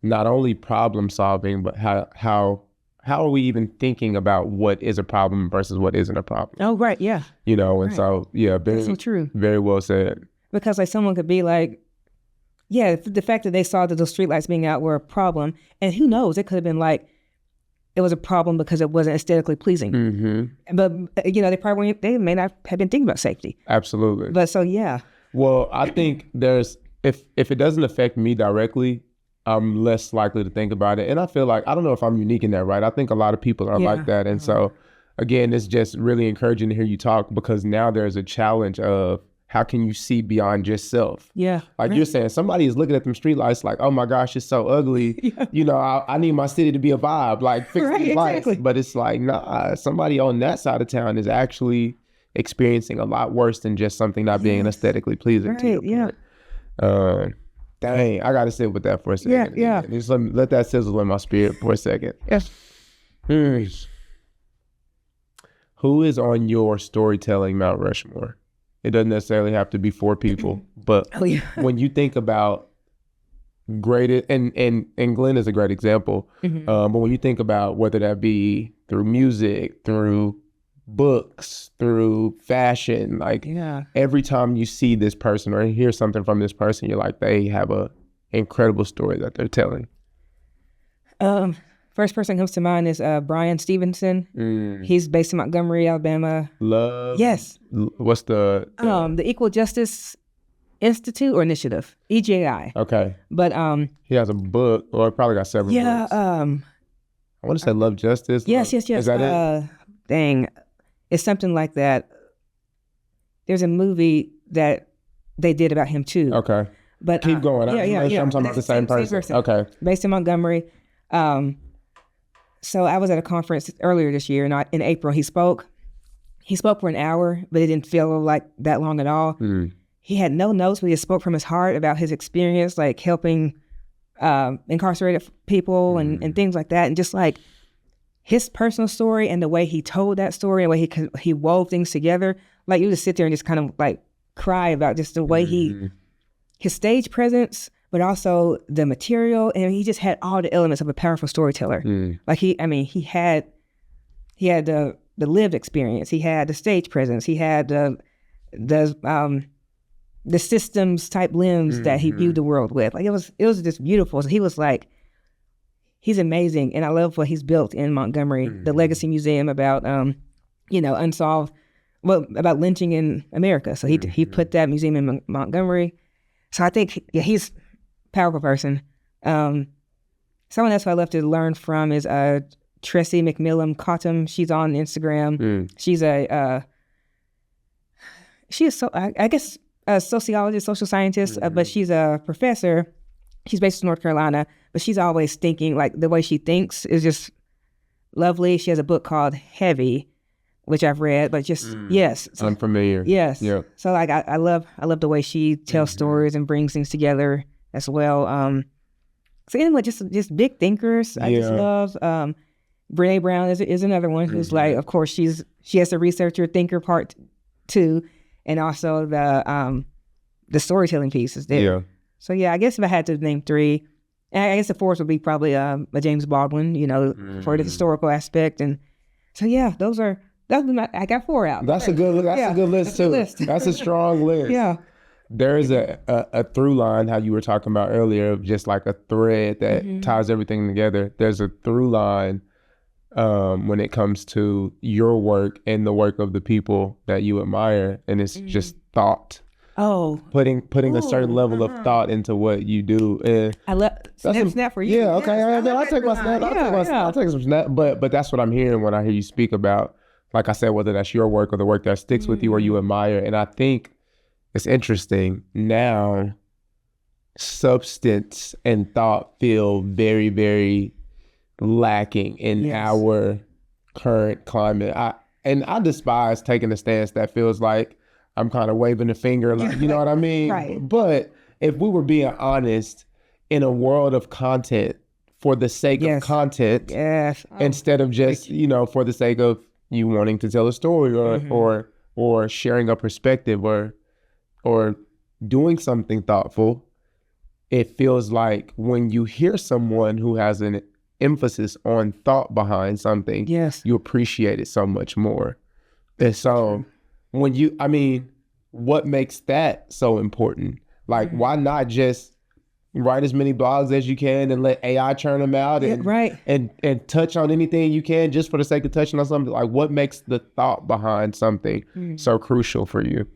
not only problem solving, but how are we even thinking about what is a problem versus what isn't a problem?
Oh, right, yeah.
And so,
that's so true.
Very well said.
Because like someone could be like, yeah, the fact that they saw that those streetlights being out were a problem, and who knows, it could have been like, it was a problem because it wasn't aesthetically pleasing. But, they may not have been thinking about safety.
Absolutely.
But so, yeah.
Well, I think if it doesn't affect me directly, I'm less likely to think about it. And I feel like, I don't know if I'm unique in that, right? I think a lot of people are like that. And so, again, it's just really encouraging to hear you talk because now there's a challenge of how can you see beyond just self?
Yeah.
Like you're saying, somebody is looking at them streetlights like, oh my gosh, it's so ugly. I need my city to be a vibe, like fix these lights. Exactly. But it's like, nah, somebody on that side of town is actually experiencing a lot worse than just something not being aesthetically pleasing to you. Dang, I got to sit with that for a second.
Yeah.
Just let that sizzle in my spirit for a second.
Yes.
Who is on your storytelling Mount Rushmore? It doesn't necessarily have to be 4 people, but when you think about great, and Glenn is a great example, but when you think about whether that be through music, through books, through fashion, like every time you see this person or hear something from this person, you're like, they have a incredible story that they're telling.
First person comes to mind is Brian Stevenson. He's based in Montgomery, Alabama.
Love?
Yes.
What's the
Equal Justice Institute or Initiative, EJI.
Okay.
But
he has a book, or probably got several books. I want to say Love Justice.
Yes.
Is that it?
Dang. It's something like that. There's a movie that they did about him too.
Okay.
But
keep going.
Yeah.
I'm talking about the same person. Okay.
Based in Montgomery. So I was at a conference earlier this year, and in April he spoke. He spoke for an hour, but it didn't feel like that long at all. He had no notes, but he spoke from his heart about his experience, like helping incarcerated people and things like that, and just like his personal story and the way he told that story and the way he wove things together. Like you just sit there and just kind of like cry about just the way his stage presence, but also the material, and he just had all the elements of a powerful storyteller. Like he had the lived experience, he had the stage presence, he had the systems type lens that he viewed the world with. Like it was just beautiful. So he was like, he's amazing, and I love what he's built in Montgomery, the Legacy Museum about about lynching in America. So he put that museum in Montgomery. So I think he's powerful person. Someone else I love to learn from is Tressie McMillan Cottom. She's on Instagram. She's a sociologist, social scientist, but she's a professor. She's based in North Carolina, but she's always thinking, like the way she thinks is just lovely. She has a book called Heavy, which I've read, but just yes,
unfamiliar.
Yes,
yeah.
So like I love the way she tells stories and brings things together as well. So anyway, just big thinkers. I just love Brene Brown is another one who's like, of course, she has the researcher thinker part too, and also the storytelling piece is there. Yeah. So yeah, I guess if I had to name 3, and I guess the 4th would be probably a James Baldwin, for the historical aspect, and so yeah, those are I got 4 out.
That's a good list too. That's a strong list.
Yeah.
There is a through line, how you were talking about earlier, of just like a thread that ties everything together. There's a through line when it comes to your work and the work of the people that you admire, and it's just thought.
Oh,
putting a certain level of thought into what you do.
I love snap for you.
Yeah, okay.
Yes,
I'll take my snap. I'll take some snap. But that's what I'm hearing when I hear you speak about, like I said, whether that's your work or the work that sticks with you or you admire. And I think it's interesting now. Substance and thought feel very, very lacking in our current climate. I despise taking a stance that feels like I'm kind of waving a finger, like, you know what I mean?
Right.
But if we were being honest, in a world of content, for the sake of content, instead of just, for the sake of you wanting to tell a story or sharing a perspective or doing something thoughtful, it feels like when you hear someone who has an emphasis on thought behind something, you appreciate it so much more. And so what makes that so important? Like, why not just write as many blogs as you can and let AI churn them out and touch on anything you can just for the sake of touching on something? Like, what makes the thought behind something so crucial for you?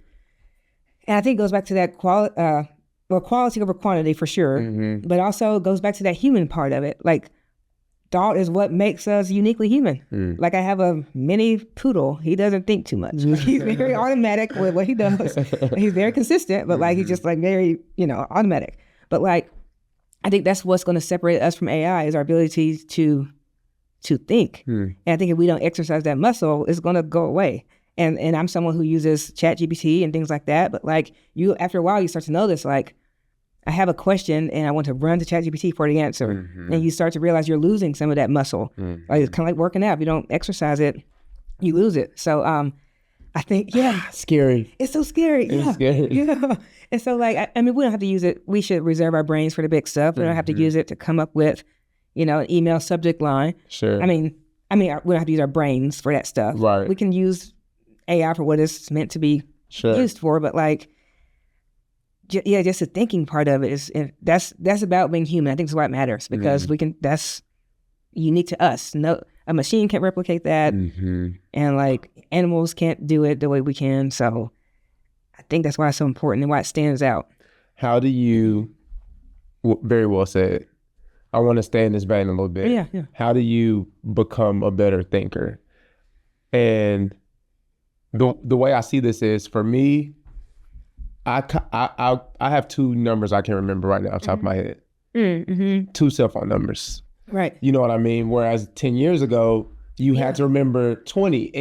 And I think it goes back to that quality over quantity for sure, but also goes back to that human part of it. Like, thought is what makes us uniquely human. Like, I have a mini poodle. He doesn't think too much. He's very automatic with what he does. He's very consistent, but like, he's just like very, automatic. But like, I think that's what's going to separate us from AI is our ability to think. And I think if we don't exercise that muscle, it's going to go away. And I'm someone who uses ChatGPT and things like that. But like, after a while, you start to notice, like, I have a question and I want to run to ChatGPT for the answer. And you start to realize you're losing some of that muscle. Like, it's kind of like working out. If you don't exercise it, you lose it. So I think,
scary.
It's so scary.
It's scary.
Yeah. And so like, we don't have to use it. We should reserve our brains for the big stuff. We don't have to use it to come up with, an email subject line.
Sure.
We don't have to use our brains for that stuff.
Right.
We can use AI for what it's meant to be used for, but like, just the thinking part of it is that's about being human. I think that's why it matters, because that's unique to us. No, a machine can't replicate that, and like animals can't do it the way we can. So I think that's why it's so important and why it stands out.
How do you? Very well said. I want to stay in this vein a little bit.
Yeah.
How do you become a better thinker? And the way I see this is, for me, I have 2 numbers I can remember right now off the top of my head. 2 cell phone numbers.
Right.
You know what I mean? Whereas 10 years ago, you had to remember 20,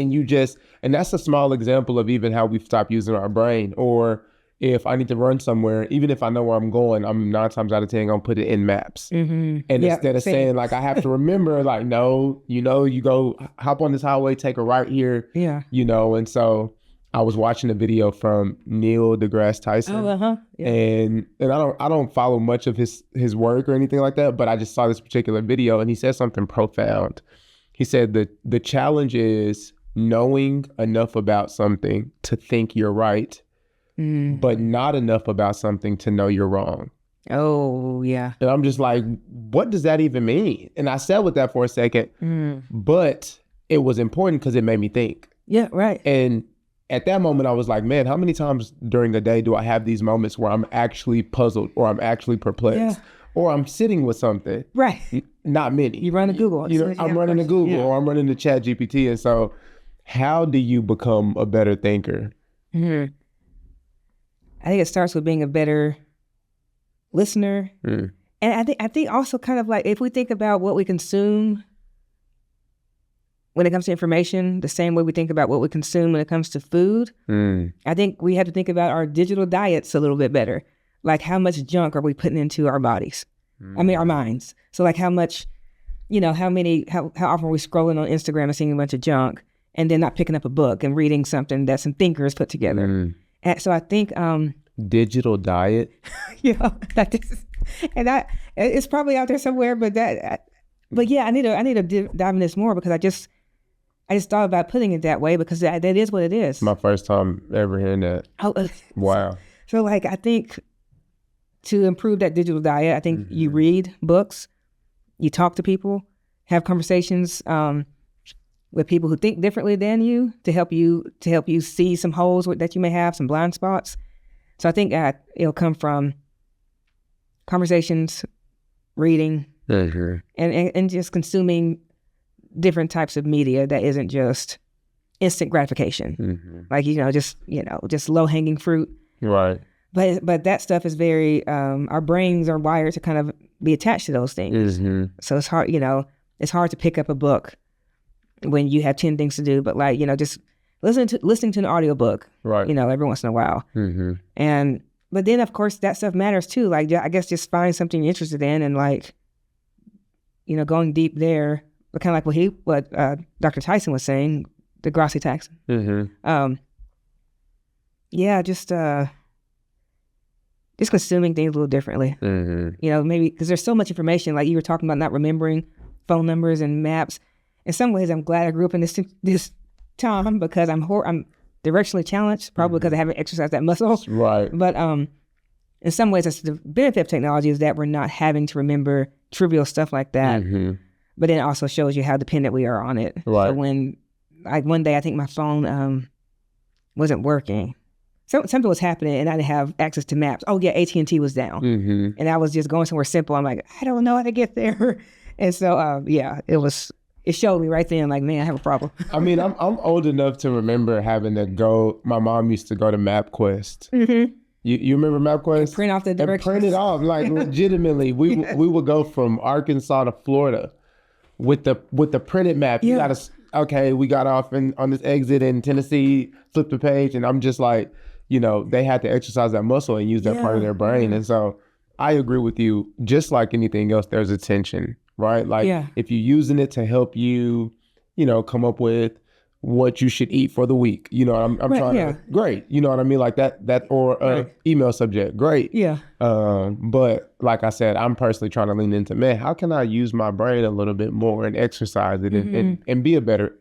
and that's a small example of even how we've stopped using our brain. Or if I need to run somewhere, even if I know where I'm going, I'm 9 times out of 10 gonna put it in maps. And instead of saying like, I have to remember, like, no, you go hop on this highway, take a right here. And so I was watching a video from Neil deGrasse Tyson. And I don't follow much of his work or anything like that, but I just saw this particular video and he said something profound. He said that the challenge is knowing enough about something to think you're right, but not enough about something to know you're wrong.
Oh, yeah.
And I'm just like, what does that even mean? And I sat with that for a second, but it was important because it made me think.
Yeah, right.
And at that moment, I was like, man, how many times during the day do I have these moments where I'm actually puzzled or I'm actually perplexed or I'm sitting with something?
Right.
Not many.
You run to Google.
I'm running to Google or I'm running to ChatGPT. And so how do you become a better thinker?
I think it starts with being a better listener. And I think also kind of like, if we think about what we consume when it comes to information, the same way we think about what we consume when it comes to food, I think we have to think about our digital diets a little bit better. Like, how much junk are we putting into our bodies? Our minds. So like, how much, how often are we scrolling on Instagram and seeing a bunch of junk and then not picking up a book and reading something that some thinkers put together? And so I think
digital diet.
It's probably out there somewhere, but I need to dive in this more, because I just thought about putting it that way because that is what it is.
My first time ever hearing that. Wow.
So like, I think to improve that digital diet, I think you read books, you talk to people, have conversations with people who think differently than you to help you see some holes that you may have, some blind spots. So I think that it'll come from conversations, reading, and just consuming different types of media that isn't just instant gratification, like just low hanging fruit.
Right.
But that stuff is very. Our brains are wired to kind of be attached to those things. So it's hard. It's hard to pick up a book when you have 10 things to do. But like just listening to an audiobook. Right. Every once in a while. But then of course that stuff matters too. Like I guess just find something you're interested in and like going deep there. But kind of like what Dr. Tyson was saying, the Degrassi taxon. Just consuming things a little differently. Maybe because there's so much information. Like you were talking about not remembering phone numbers and maps. In some ways, I'm glad I grew up in this time because I'm directionally challenged, probably because I haven't exercised that muscle. Right. But in some ways, that's the benefit of technology is that we're not having to remember trivial stuff like that. But then it also shows you how dependent we are on it. Right. So when, like one day, I think my phone wasn't working. Something was happening and I didn't have access to maps. Oh yeah, AT&T was down. And I was just going somewhere simple. I'm like, I don't know how to get there. And so, it showed me right then, like, man, I have a problem. I mean,
I'm old enough to remember having to go, my mom used to go to MapQuest. You remember MapQuest?
Print off the directions.
And print it off, like legitimately. We would go from Arkansas to Florida with the printed map. You gotta, okay, we got off on this exit in Tennessee, flip the page, and I'm just like, they had to exercise that muscle and use that part of their brain. And so I agree with you. Just like anything else, there's a tension, right? Like if you're using it to help you, come up with what you should eat for the week, I'm trying to, great. You know what I mean? Like that or email subject, great. Yeah. But like I said, I'm personally trying to lean into, man, how can I use my brain a little bit more and exercise it and be a better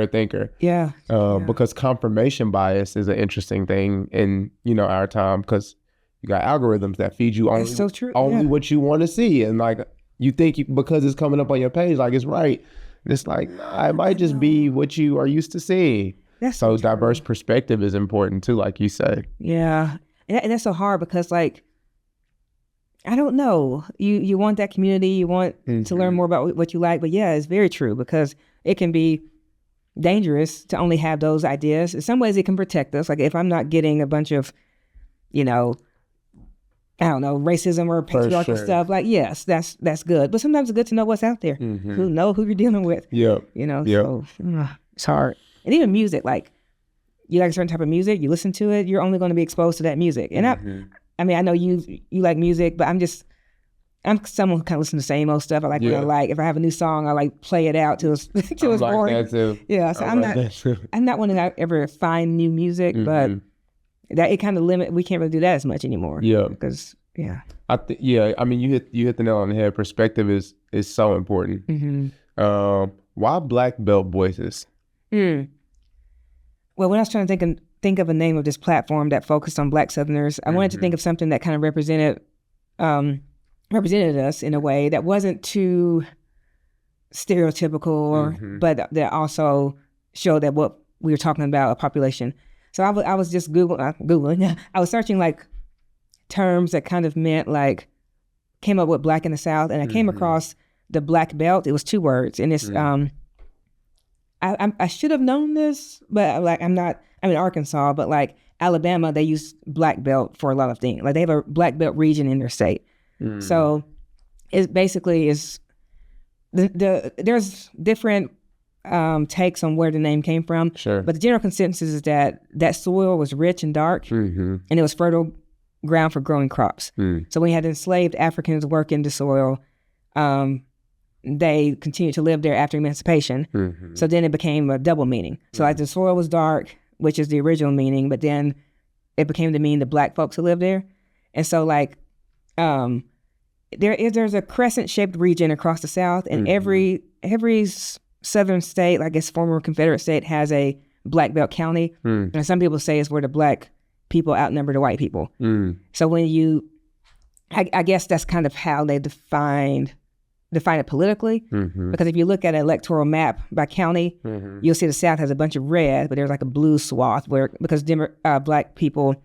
thinker? Yeah. Because confirmation bias is an interesting thing in, our time because you got algorithms that feed you only what you want to see. And like, you think because it's coming up on your page, like it's right. It's like, nah, it might just be what you are used to seeing. So diverse perspective is important too, like you said.
Yeah. And that's so hard because like, I don't know. You want that community, you want to learn more about what you like. But yeah, it's very true because it can be dangerous to only have those ideas. In some ways it can protect us. Like if I'm not getting a bunch of, I don't know, racism or patriarchal stuff. Like, yes, that's good. But sometimes it's good to know what's out there. Who you're dealing with. So it's hard. And even music, like you like a certain type of music, you listen to it, you're only going to be exposed to that music. And I mean, I know you like music, but I'm someone who kind of listens to the same old stuff. I like what I like. If I have a new song, I like play it out till it's boring. That too. Yeah, so I'm not one to ever find new music, but that it kind of limit. We can't really do that as much anymore. Yeah, because
I mean, you hit the nail on the head. Perspective is so important. Why Blackbelt Voices?
Well, when I was trying to think of a name of this platform that focused on Black Southerners, I wanted to think of something that kind of represented us in a way that wasn't too stereotypical, but that also showed that what we were talking about, a population. So I was just Googling. I was searching like terms that kind of meant like, came up with Black in the South, and I came across the Black Belt. It was 2 words, and it's I should have known this, but like I'm in Arkansas, but like Alabama, they use Black Belt for a lot of things. Like they have a Black Belt region in their state. So it basically is there's different takes on where the name came from. Sure. But the general consensus is that soil was rich and dark, and it was fertile ground for growing crops. So when you had enslaved Africans work in the soil, they continued to live there after emancipation. So then it became a double meaning. So like the soil was dark, which is the original meaning, but then it became to mean the Black folks who lived there. And so like there's a crescent-shaped region across the South, and every southern state, I guess former Confederate state, has a black belt county. And some people say it's where the black people outnumber the white people. So when you, I guess that's kind of how they define it politically. Because if you look at an electoral map by county, you'll see the South has a bunch of red, but there's like a blue swath because black people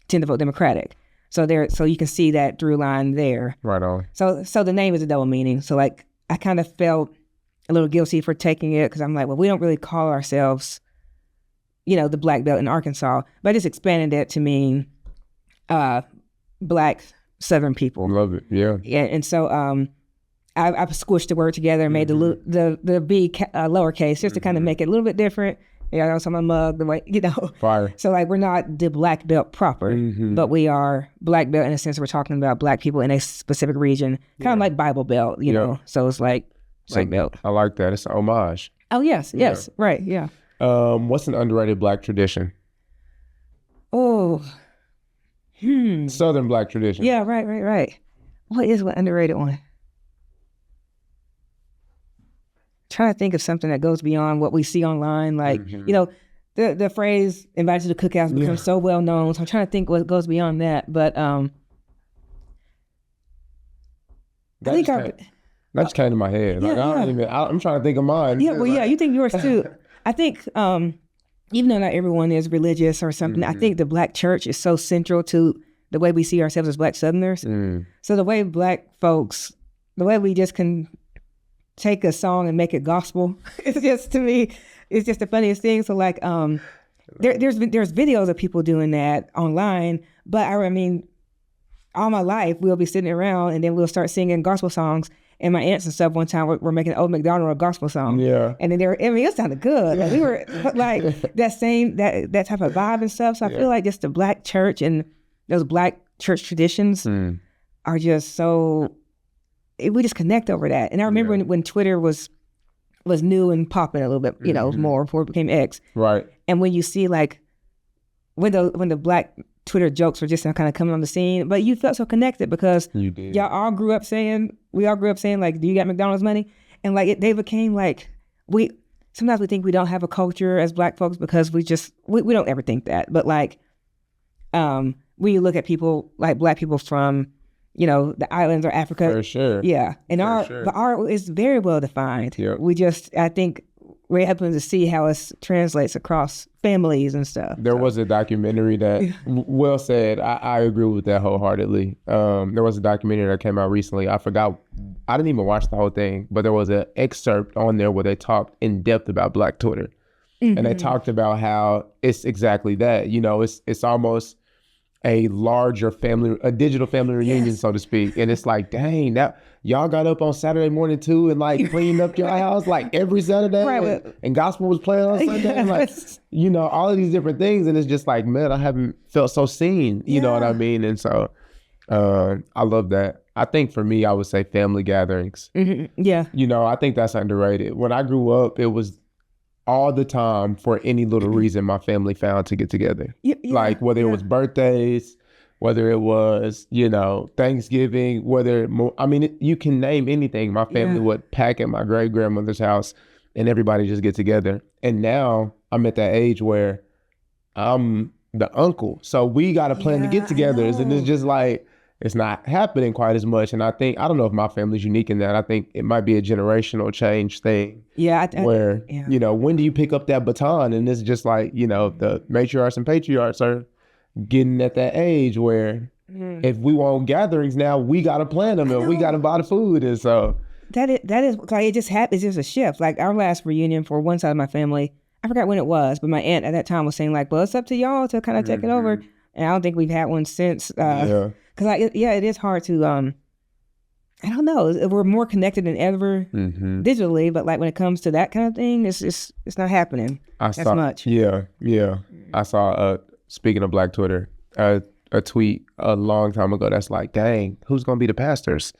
tend to vote Democratic. So you can see that through line there.
Right on.
So the name is a double meaning. So like I kind of felt a little guilty for taking it because I'm like, well, we don't really call ourselves, the Black Belt in Arkansas, but I just expanded it to mean Black Southern people.
Love it. Yeah.
Yeah, and so I squished the word together and made the B lowercase just to kind of make it a little bit different. Yeah, also my mug, the way,
Fire.
So like we're not the Black Belt proper, but we are Black Belt in a sense we're talking about Black people in a specific region, kind of like Bible Belt, you know. So it's like Black Belt.
I like that. It's an homage.
Oh yes, right, yeah.
What's an underrated Black tradition?
Oh,
Southern Black tradition.
Yeah, right. What is one underrated one? Trying to think of something that goes beyond what we see online. Like, the phrase invited to the cookhouse becomes so well known. So I'm trying to think what goes beyond that. But I think
that just came to my head. I'm trying to think of mine.
Yeah, you think yours too. I think even though not everyone is religious or something, I think the Black church is so central to the way we see ourselves as Black Southerners. So the way Black folks, the way we just can take a song and make it gospel, it's just, to me, it's just the funniest thing. So like there's videos of people doing that online, but I mean all my life we'll be sitting around and then we'll start singing gospel songs, and my aunts and stuff one time were making Old MacDonald a gospel song, and then it sounded good. Like we were like that type of vibe and stuff. So I feel like just the Black church and those Black church traditions are just so, we just connect over that. And I remember when Twitter was new and popping a little bit, more before it became X. Right. And when you see like when the Black Twitter jokes were just kind of coming on the scene, but you felt so connected because
you did.
We all grew up saying like, do you got McDonald's money? And like they became like, sometimes we think we don't have a culture as Black folks because we don't ever think that. But like when you look at people like Black people from the islands or Africa.
For sure.
Yeah. And our is very well defined. Yep. I think we're able to see how it translates across families and stuff.
There was a documentary that, well said, I agree with that wholeheartedly. There was a documentary that came out recently. I forgot, I didn't even watch the whole thing, but there was an excerpt on there where they talked in depth about Black Twitter. And they talked about how it's exactly that. It's almost a larger family, a digital family reunion, so to speak. And it's like, dang, that y'all got up on Saturday morning too and like cleaned up your house like every Saturday, right, and gospel was playing on Sunday. And like, all of these different things. And it's just like, man, I haven't felt so seen, you know what I mean? And so I love that. I think for me, I would say family gatherings. Yeah. I think that's underrated. When I grew up, it was all the time for any little reason my family found to get together. Like whether it was birthdays, whether it was, Thanksgiving, you can name anything. My family would pack at my great grandmother's house and everybody just get together. And now I'm at that age where I'm the uncle. So we got to plan to get together. And it's just like, it's not happening quite as much. And I don't know if my family's unique in that. I think it might be a generational change thing. Yeah. Where, when do you pick up that baton? And it's just like, the matriarchs and patriarchs are getting at that age where if we want gatherings now, we got to plan them and we got to buy the food. And so.
That is like, it just happened. It's just a shift. Like our last reunion for one side of my family, I forgot when it was, but my aunt at that time was saying like, well, it's up to y'all to kind of take it over. And I don't think we've had one since. Because it is hard to, I don't know, we're more connected than ever digitally, but like when it comes to that kind of thing, it's not happening as much. Yeah.
I saw, speaking of Black Twitter, a tweet a long time ago that's like, dang, who's gonna be the pastors?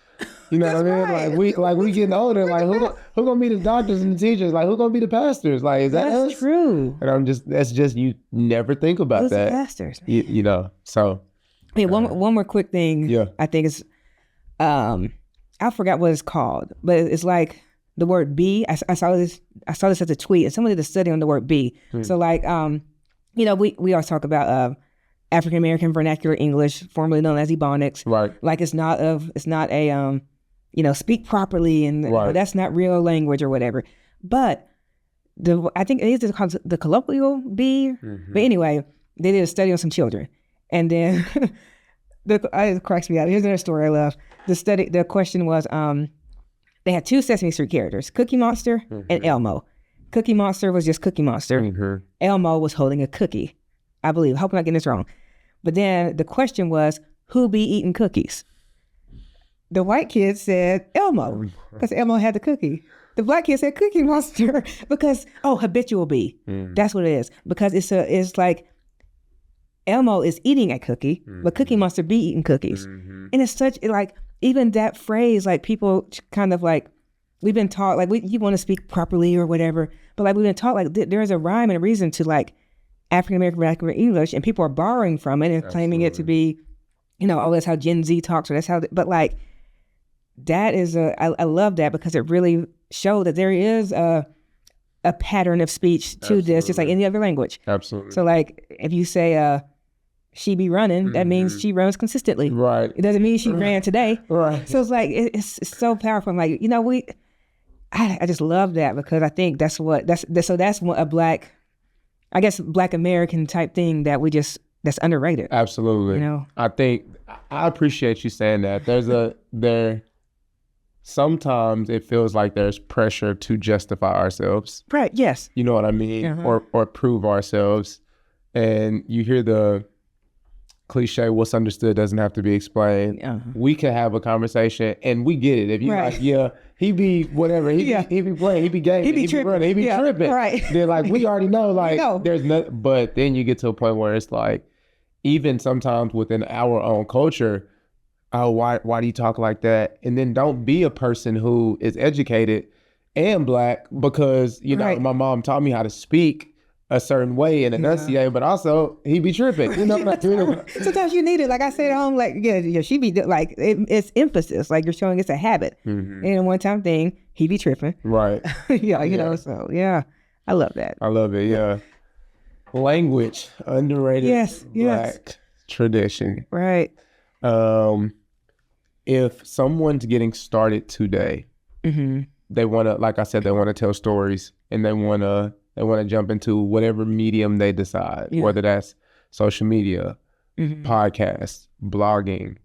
You know what I mean? Right. Like we getting older, like who gonna be the doctors and the teachers? Like who gonna be the pastors? Like is that
that's
us?
True.
And that's just you never think about
Who's
that.
The pastors.
So.
Yeah, one more quick thing. Yeah. I think is, I forgot what it's called, but it's like the word be. I saw this as a tweet, and somebody did a study on the word be. So like, we always talk about African American vernacular English, formerly known as Ebonics.
Right.
Like it's not a speak properly, and that's not real language or whatever. But I think it is called the colloquial be. But anyway, they did a study on some children, and then it cracks me out. Here's another story I love. The question was, they had two Sesame Street characters, Cookie Monster and Elmo. Cookie Monster was just Cookie Monster. Elmo was holding a cookie, I believe. I hope I'm not getting this wrong. But then the question was, who be eating cookies? The white kid said Elmo, because Elmo had the cookie. The black kid said Cookie Monster because, habitual be. That's what it is. Because it's like Elmo is eating a cookie, but Cookie Monster be eating cookies. And it's such, like, even that phrase, like, people kind of like, we've been taught, like, you want to speak properly or whatever, but like, we've been taught, like, there is a rhyme and a reason to, like, African-American vernacular English, and people are borrowing from it and claiming it to be, that's how Gen Z talks, or that's how, but like, that is I love that, because it really showed that there is a pattern of speech to this, just like any other language.
Absolutely.
So like, if you say, she be running, that means she runs consistently.
Right.
It doesn't mean she ran today.
Right.
So it's like, it's so powerful. I'm like, I just love that, because I think that's a Black American type thing that that's underrated.
Absolutely. I think I appreciate you saying that. Sometimes it feels like there's pressure to justify ourselves.
Right. Yes.
You know what I mean? Or prove ourselves. And you hear the cliche, what's understood doesn't have to be explained. We could have a conversation and we get it. If you like, he be whatever, he be playing, he be gaming, he be tripping, he be tripping. Right. They're like, we already know, like, there's nothing. But then you get to a point where it's like, even sometimes within our own culture, why do you talk like that? And then don't be a person who is educated and Black, because my mom taught me how to speak a certain way and enunciate, but also he be tripping.
Sometimes you need it. Like I said at home, like she be like, it's emphasis. Like you're showing it's a habit. And a one-time thing, he be tripping.
Right.
So yeah, I love that.
I love it. Yeah. Language, underrated Black tradition.
Right.
If someone's getting started today, they want to, like I said, they want to tell stories, and they want to jump into whatever medium they decide, whether that's social media, podcasts, blogging.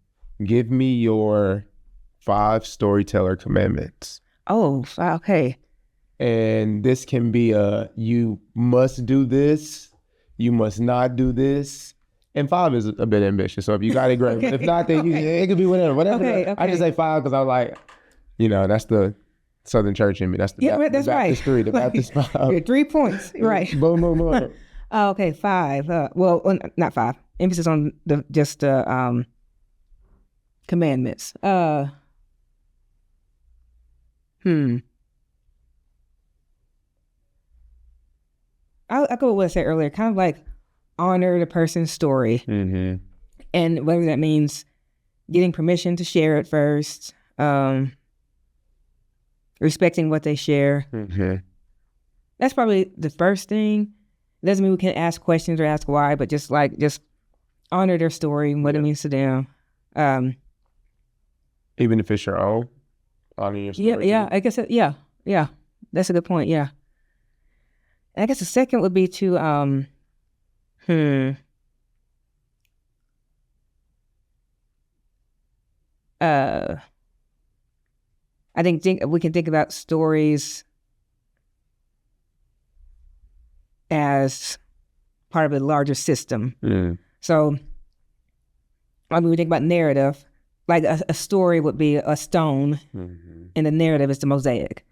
Give me your 5 storyteller commandments.
Oh, okay.
And this can be you must do this, you must not do this. And 5 is a bit ambitious, so if you got it, great. If not, then it could be whatever. Okay. I just say 5 because I'm like, that's the Southern Church in me. That's the
that's
Baptist 3, the Baptist 5.
3 points, right?
Boom, boom, boom.
Okay, 5. Not 5. Emphasis on the commandments. I go with what I said earlier, kind of like honor the person's story. And whether that means getting permission to share it first, respecting what they share. That's probably the first thing. Doesn't mean we can ask questions or ask why, but just honor their story and what it means to them.
Even if it's your own, honor your story.
Yeah. I guess that's a good point. Yeah. I guess the second would be to I think we can think about stories as part of a larger system. So when we think about narrative, like a story would be a stone, and the narrative is the mosaic.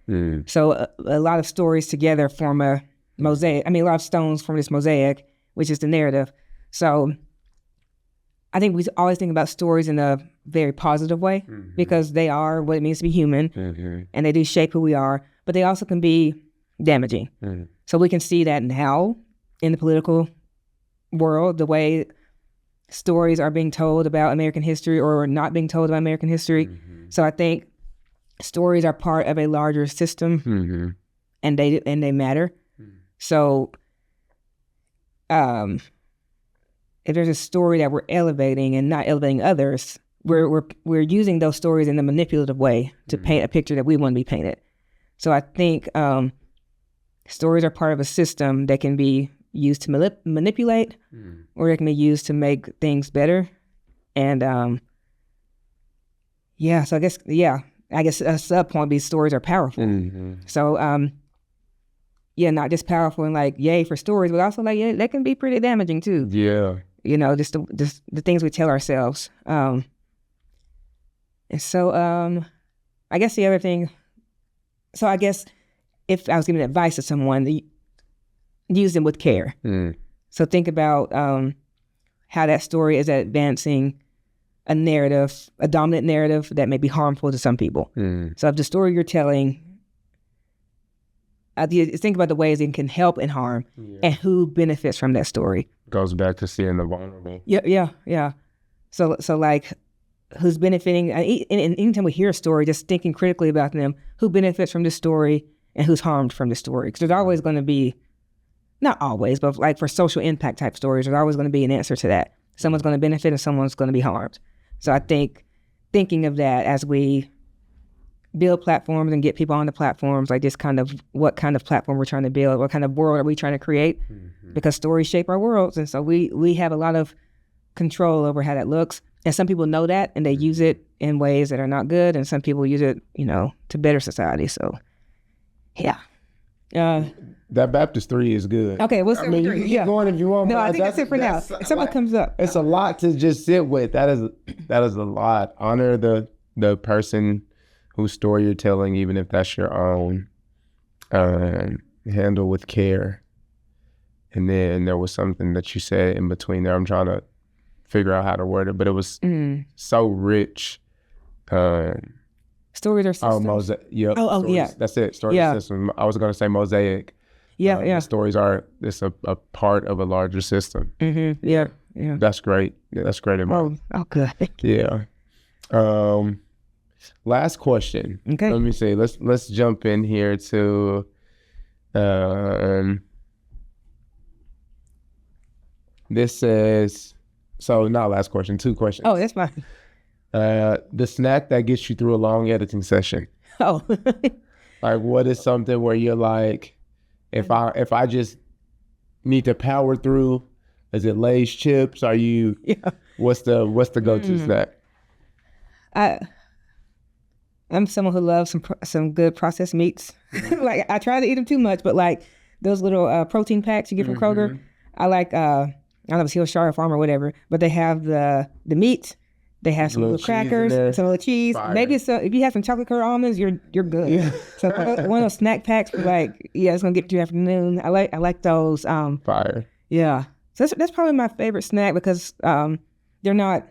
So a lot of stories together form a mosaic. A lot of stones form this mosaic, which is the narrative. So I think we always think about stories in a very positive way, because they are what it means to be human, and they do shape who we are, but they also can be damaging. So we can see that now in the political world, the way stories are being told about American history or not being told about American history. So I think stories are part of a larger system, and they matter. So, if there's a story that we're elevating and not elevating others, we're using those stories in a manipulative way to paint a picture that we want to be painted. So I think stories are part of a system that can be used to manipulate, or they can be used to make things better. And so I guess a sub point would be stories are powerful. So not just powerful and like yay for stories, but also like they can be pretty damaging too.
Yeah.
Just the things we tell ourselves. And so I guess the other thing. So I guess if I was giving advice to someone, use them with care. So think about how that story is advancing a narrative, a dominant narrative that may be harmful to some people. So if the story you're telling, think about the ways it can help and harm, and who benefits from that story.
Goes back to seeing the vulnerable.
Yeah. So like, who's benefiting? And anytime we hear a story, just thinking critically about them, who benefits from this story and who's harmed from this story. Because there's always going to be, not always, but like for social impact type stories, there's always going to be an answer to that. Someone's going to benefit and someone's going to be harmed. So I think thinking of that as we build platforms and get people on the platforms, like this kind of what kind of platform we're trying to build, what kind of world are we trying to create? Because stories shape our worlds. And so we have a lot of control over how that looks. And some people know that and they use it in ways that are not good. And some people use it, to better society. So, yeah.
That Baptist 3 is good.
Okay, we'll start with 3.
You keep going if you want.
No, I think that's it for now. If someone comes up.
It's a lot to just sit with. That is a lot. Honor the person whose story you're telling, even if that's your own. Handle with care. And then there was something that you said in between there. I'm trying to figure out how to word it, but it was so rich.
Stories are systems.
Mosaic. Yep.
Stories. Yeah.
That's it. Stories are system. I was going to say mosaic.
Yeah.
Stories are a part of a larger system.
Yeah.
That's great. Yeah, that's great advice.
Oh, good.
Yeah. Last question.
Okay.
Let me see. Let's jump in here to this says, so not last question, 2 questions.
Oh, that's fine.
The snack that gets you through a long editing session.
Oh.
Like, what is something where you're like, if I just need to power through, is it Lay's chips? Are you? Yeah. What's the go-to snack?
I'm someone who loves some good processed meats. Like, I try to eat them too much, but like those little protein packs you get from Kroger, I like. I don't know if it's Hillshire Farm or whatever, but they have the meat. They have some little crackers, some little cheese. Fire. Maybe if you have some chocolate covered almonds, you're good. Yeah. So one of those snack packs for like, it's gonna get through afternoon. I like those.
Fire.
Yeah. So that's probably my favorite snack because they're not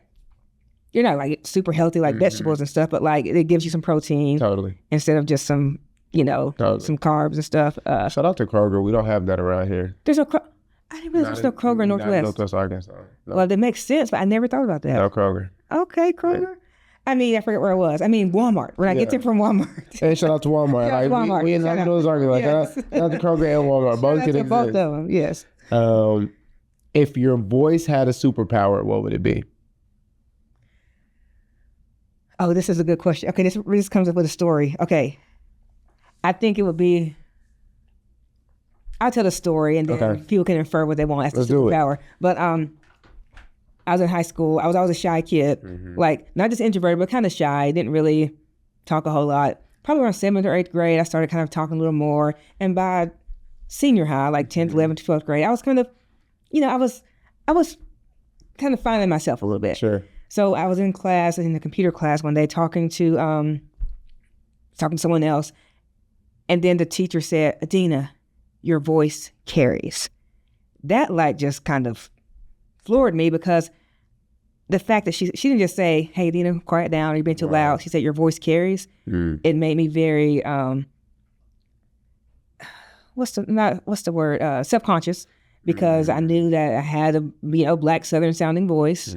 like super healthy like vegetables and stuff, but like it gives you some protein.
Totally.
Instead of just some some carbs and stuff.
Shout out to Kroger. We don't have that around here.
There's no I didn't realize there's no Kroger in Northwest.
Northwest Arkansas. No.
Well, that makes sense, but I never thought about that.
No Kroger.
Okay, Kroger. Right. I mean, I forget where I was. I mean, Walmart. When I get there from Walmart.
Hey, shout out to Walmart.
Shout out to Walmart.
We in Northwest Arkansas. Yes. Shout out to Kroger and Walmart. Both can exist.
Both of them, yes.
If your voice had a superpower, what would it be?
Oh, this is a good question. Okay, this comes up with a story. Okay. I think it would be... I'll tell the story and then people can infer what they want as the superpower. But I was in high school. I was always a shy kid, like not just introverted, but kind of shy. Didn't really talk a whole lot. Probably around 7th or 8th grade, I started kind of talking a little more. And by senior high, like 10th, 11th, 12th grade, I was kind of, I was kind of finding myself a little bit.
Sure.
So I was in class, in the computer class one day, talking to someone else. And then the teacher said, Adena, your voice carries. That like just kind of floored me because the fact that she didn't just say, hey, Adena, quiet down, you're being too loud. She said, your voice carries. It made me very, what's the word? Self-conscious because I knew that I had a, Black Southern sounding voice.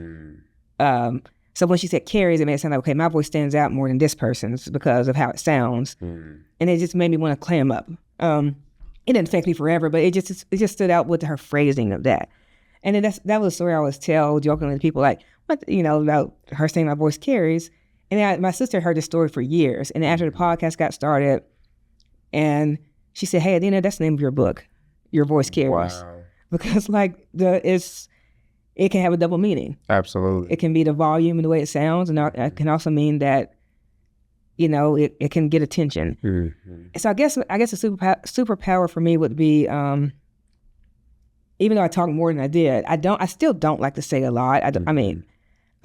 So when she said carries, it made it sound like, okay, my voice stands out more than this person's because of how it sounds. And it just made me want to clam up. It didn't affect me forever, but it just stood out with her phrasing of that. And then that was a story I always tell jokingly to people, like, what, about her saying my voice carries. And my sister heard this story for years. And after the podcast got started, and she said, hey, Adena, that's the name of your book, Your Voice Carries. Wow. Because it can have a double meaning. Absolutely. It can be the volume and the way it sounds, and it can also mean that, it can get attention. Mm-hmm. So I guess a superpower for me would be, even though I talk more than I did, I still don't like to say a lot. I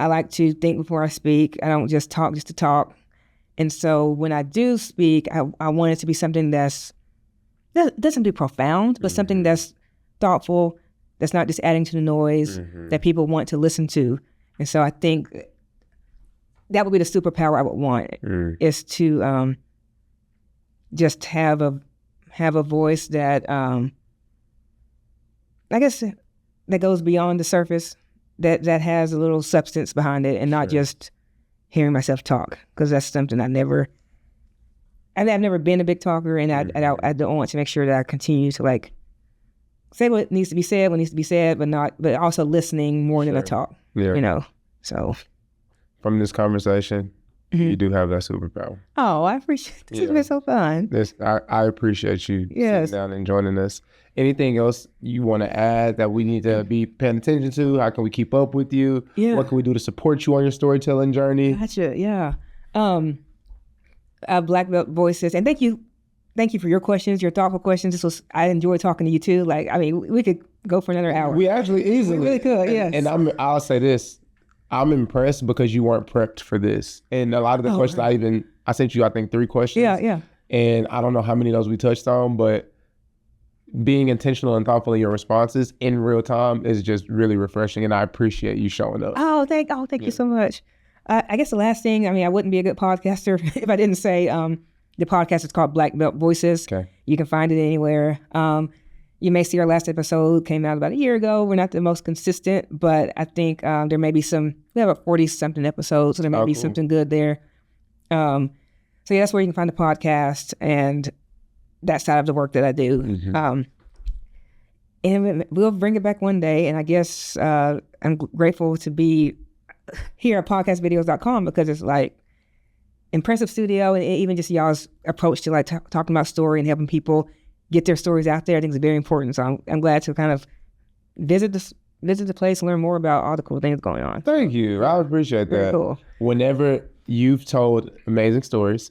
like to think before I speak. I don't just talk just to talk. And so when I do speak, I want it to be something that doesn't be profound, but something that's thoughtful, that's not just adding to the noise, that people want to listen to. And so I think that would be the superpower I would want, is to just have a voice that, I guess, that goes beyond the surface, that has a little substance behind it, and not just hearing myself talk, because that's something I've never been a big talker, and I don't want to make sure that I continue to say what needs to be said, but also listening more than I talk. Yeah. So
from this conversation, you do have that superpower.
Oh, I appreciate it. This has been so fun.
I appreciate you sitting down and joining us. Anything else you want to add that we need to be paying attention to? How can we keep up with you? Yeah. What can we do to support you on your storytelling journey?
Gotcha. Yeah. Blackbelt Voices, and thank you for your questions, your thoughtful questions. I enjoyed talking to you too. We could go for another hour.
We actually easily.
We really could, yes.
And I'll say this. I'm impressed because you weren't prepped for this. And a lot of the questions I sent you, I think 3 questions.
Yeah.
And I don't know how many of those we touched on, but being intentional and thoughtful in your responses in real time is just really refreshing. And I appreciate you showing up.
Thank you so much. I guess the last thing, I wouldn't be a good podcaster if I didn't say the podcast is called Blackbelt Voices. Okay. You can find it anywhere. You may see our last episode came out about a year ago. We're not the most consistent, but I think there may be we have a 40-something episodes, so there may be something good there. So yeah, that's where you can find the podcast and that side of the work that I do. Mm-hmm. And we'll bring it back one day. And I guess I'm grateful to be here at podcastvideos.com, because it's impressive studio, and even just y'all's approach to talking about story and helping people get their stories out there. I think it's very important. So I'm glad to kind of visit the place and learn more about all the cool things going on.
Thank you. I appreciate that. Very cool. Whenever you've told amazing stories,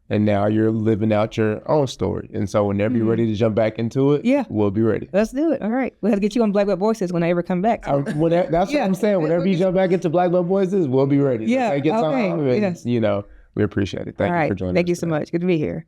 and now you're living out your own story. And so whenever you're ready to jump back into it, we'll be ready.
Let's do it. All right. We'll have to get you on Blackbelt Voices when I ever come back.
That's what I'm saying. Whenever you jump back into Blackbelt Voices, we'll be ready.
Yeah.
Yes. We appreciate it. Thank you for joining us.
Thank you so much. Good to be here.